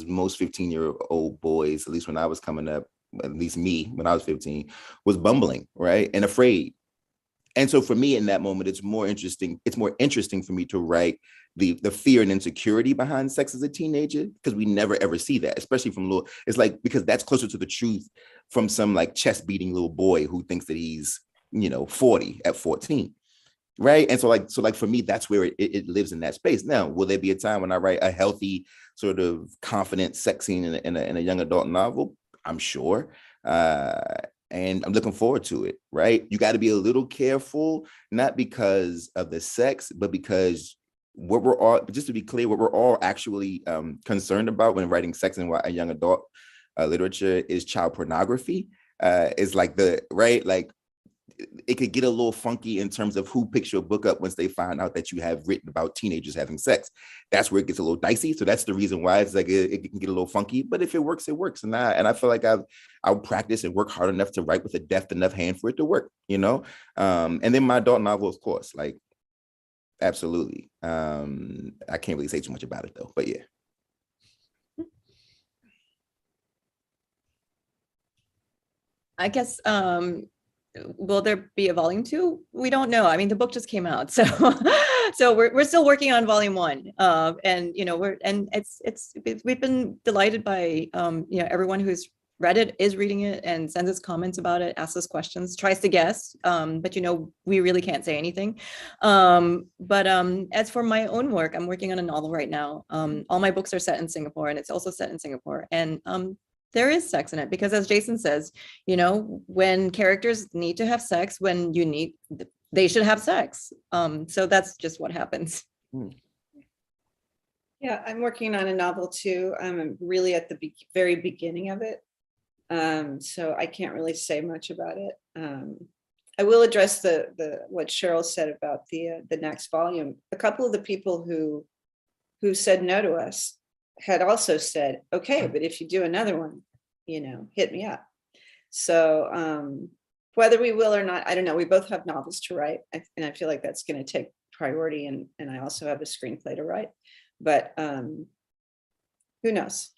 most 15-year-old boys, at least when I was coming up, at least me when I was 15, was bumbling, right? And afraid. And so for me in that moment, it's more interesting for me to write the fear and insecurity behind sex as a teenager, because we never ever see that, especially from it's like, because that's closer to the truth from some like chest beating little boy who thinks that he's, 40 at 14. right? And so like for me, that's where it lives in that space. Now, will there be a time when I write a healthy sort of confident sex scene in a young adult novel? I'm sure. And I'm looking forward to it, right? You got to be a little careful, not because of the sex, but because what we're all, just to be clear, what we're all actually concerned about when writing sex and young adult literature is child pornography. Is like right? Like it could get a little funky in terms of who picks your book up once they find out that you have written about teenagers having sex. That's where it gets a little dicey. So that's the reason why it's like it can get a little funky. But if it works, it works. And I feel like I'll practice and work hard enough to write with a deft enough hand for it to work, you know? And then my adult novel, of course, like absolutely. I can't really say too much about it though, but yeah. I guess will there be a volume 2? We don't know. I mean, the book just came out, so so we're still working on volume 1, and you know we've been delighted by you know, everyone who's read it, is reading it, and sends us comments about it, asks us questions, tries to guess, but you know, we really can't say anything. But as for my own work, I'm working on a novel right now. All my books are set in Singapore, and it's also set in Singapore, and there is sex in it because, as Jason says, you know, when characters need to have sex, when you need, they should have sex. So that's just what happens. Yeah, I'm working on a novel too. I'm really at the very beginning of it. So I can't really say much about it. I will address the what Cheryl said about the next volume. A couple of the people who said no to us had also said, okay, but if you do another one, you know, hit me up. So whether we will or not, I don't know. We both have novels to write, and I feel like that's going to take priority. And I also have a screenplay to write, but who knows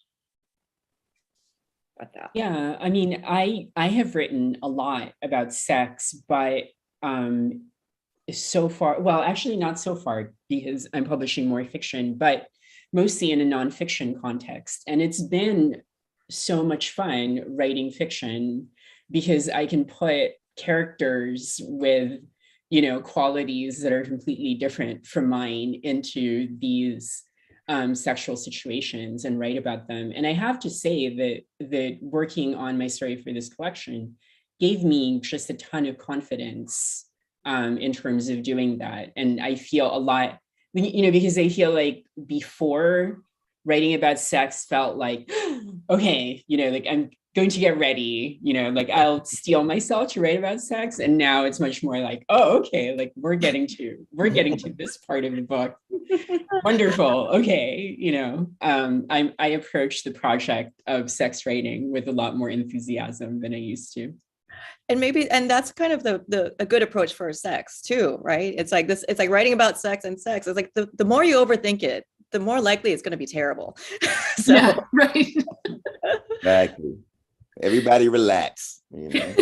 about that? Yeah, I mean, I have written a lot about sex, but so far, well, actually not so far because I'm publishing more fiction, but mostly in a nonfiction context. And it's been so much fun writing fiction because I can put characters with, you know, qualities that are completely different from mine into these sexual situations and write about them. And I have to say that working on my story for this collection gave me just a ton of confidence in terms of doing that. And I feel a lot, you know, because I feel like before, writing about sex felt like, okay, you know, like I'm going to get ready, you know, like I'll steel myself to write about sex. And now it's much more like, oh, okay, like we're getting to this part of the book. Wonderful. Okay, you know, I approach the project of sex writing with a lot more enthusiasm than I used to. And maybe, and that's kind of a good approach for sex too, right? It's like this, it's like writing about sex and sex. It's like the more you overthink it, the more likely it's going to be terrible. So. Yeah, right. Exactly. Everybody relax. You know?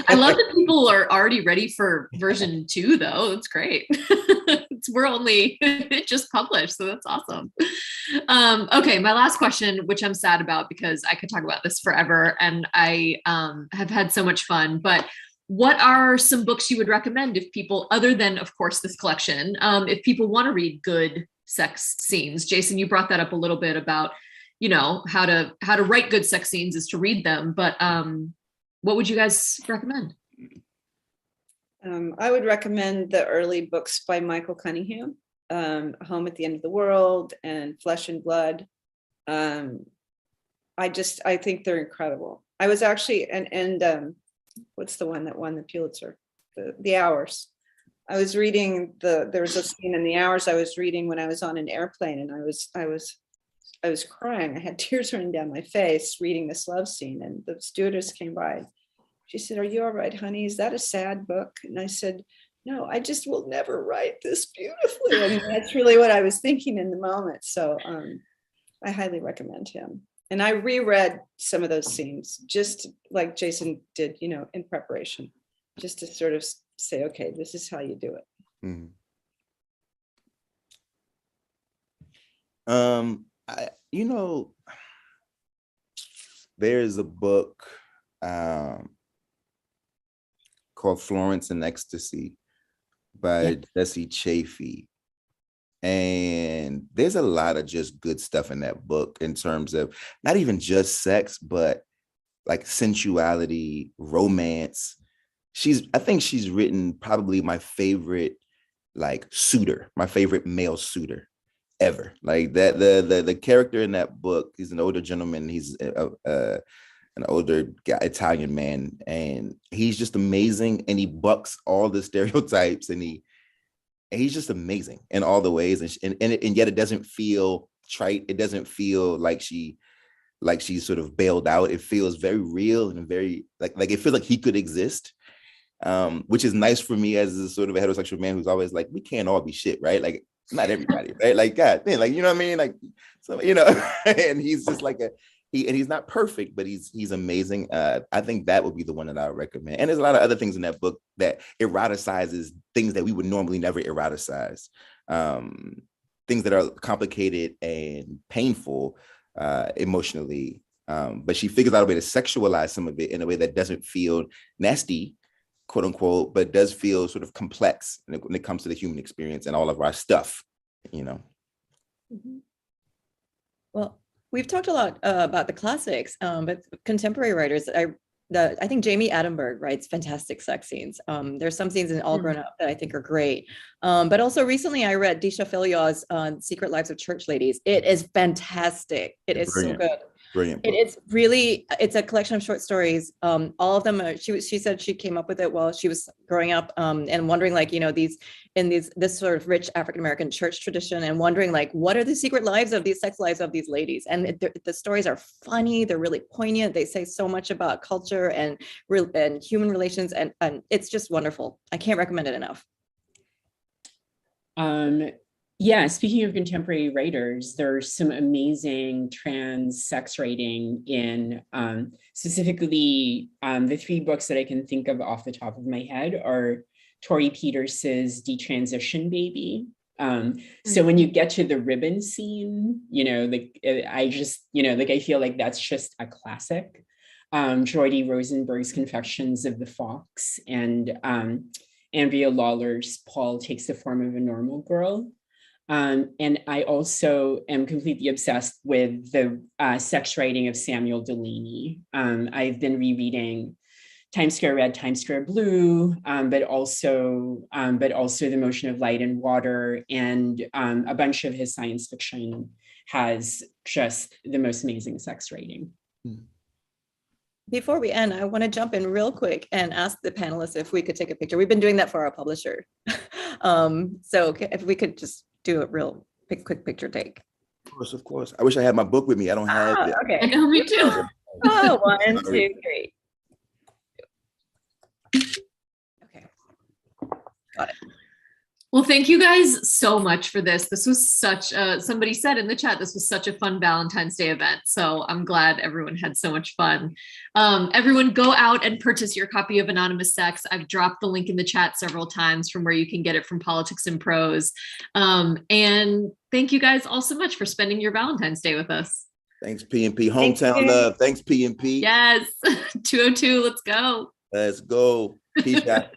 I love that people are already ready for version 2 though. That's great. We're only it just published, so that's awesome. Okay, my last question, which I'm sad about because I could talk about this forever and I have had so much fun, but what are some books you would recommend if people, other than of course this collection, if people want to read good sex scenes? Jason, you brought that up a little bit about, you know, how to write good sex scenes is to read them, but what would you guys recommend? I would recommend the early books by Michael Cunningham, Home at the End of the World and Flesh and Blood. I think they're incredible. I was actually, and what's the one that won the Pulitzer? The Hours. I was reading there was a scene in The Hours I was reading when I was on an airplane, and I was crying. I had tears running down my face reading this love scene, and the stewardess came by. She said, "Are you all right, honey? Is that a sad book?" And I said, "No, I just will never write this beautifully." I mean, that's really what I was thinking in the moment. So I highly recommend him. And I reread some of those scenes, just like Jason did, you know, in preparation, just to sort of say, okay, this is how you do it. You know, there's a book called Florence and Ecstasy by Jesse Chaffee. And there's a lot of just good stuff in that book in terms of not even just sex, but like sensuality, romance. I think she's written probably my favorite like suitor, my favorite male suitor ever. Like that, the character in that book, he's an older gentleman. He's an older guy, Italian man, and he's just amazing. And he bucks all the stereotypes, and he's just amazing in all the ways. And yet it doesn't feel trite. It doesn't feel like she's sort of bailed out. It feels very real and very like it feels like he could exist. Which is nice for me as a sort of a heterosexual man who's always like, we can't all be shit, right? Like, not everybody, right? Like, God, man, like, you know what I mean? Like, so, you know, and he's just like he's not perfect, but he's amazing. I think that would be the one that I would recommend. And there's a lot of other things in that book that eroticizes things that we would normally never eroticize. Things that are complicated and painful emotionally. But she figures out a way to sexualize some of it in a way that doesn't feel nasty, quote unquote, but does feel sort of complex when it comes to the human experience and all of our stuff, you know. Well, we've talked a lot about the classics, but contemporary writers, I think Jamie Attenberg writes fantastic sex scenes. There's some scenes in All Grown Up that I think are great. But also recently I read Disha Philiot's Secret Lives of Church Ladies. It is fantastic. It is Brilliant. So good. Brilliant. It's a collection of short stories. All of them she said she came up with it while she was growing up, and wondering, like, you know, this sort of rich African-American church tradition, and wondering like, what are the secret lives of these sex lives of these ladies? And the stories are funny. They're really poignant. They say so much about culture and human relations. And it's just wonderful. I can't recommend it enough. Yeah, speaking of contemporary writers, there's some amazing trans sex writing in specifically the three books that I can think of off the top of my head are Tori Peters's Detransition Baby. So when you get to the ribbon scene, you know, like I just, you know, like I feel like that's just a classic. Jordy Rosenberg's Confections of the Fox, and Andrea Lawler's Paul Takes the Form of a Normal Girl. And I also am completely obsessed with the sex writing of Samuel Delaney. I've been rereading Times Square Red, Times Square Blue, but also The Motion of Light and Water, and a bunch of his science fiction has just the most amazing sex writing. Before we end, I want to jump in real quick and ask the panelists if we could take a picture. We've been doing that for our publisher. So if we could just do a real quick picture take. Of course. I wish I had my book with me. I don't have it. Okay. I know, me too. Oh, 1, 2, 3. Okay. Got it. Well, thank you guys so much for this. This was such somebody said in the chat, this was such a fun Valentine's Day event. So I'm glad everyone had so much fun. Everyone go out and purchase your copy of Anonymous Sex. I've dropped the link in the chat several times from where you can get it from Politics and Prose. And thank you guys all so much for spending your Valentine's Day with us. Thanks, P&P. Hometown love. Thanks, P&P. Yes. 202, let's go. Let's go. Peace out.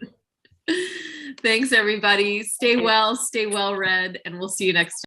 Thanks, everybody. Stay well read, and we'll see you next time.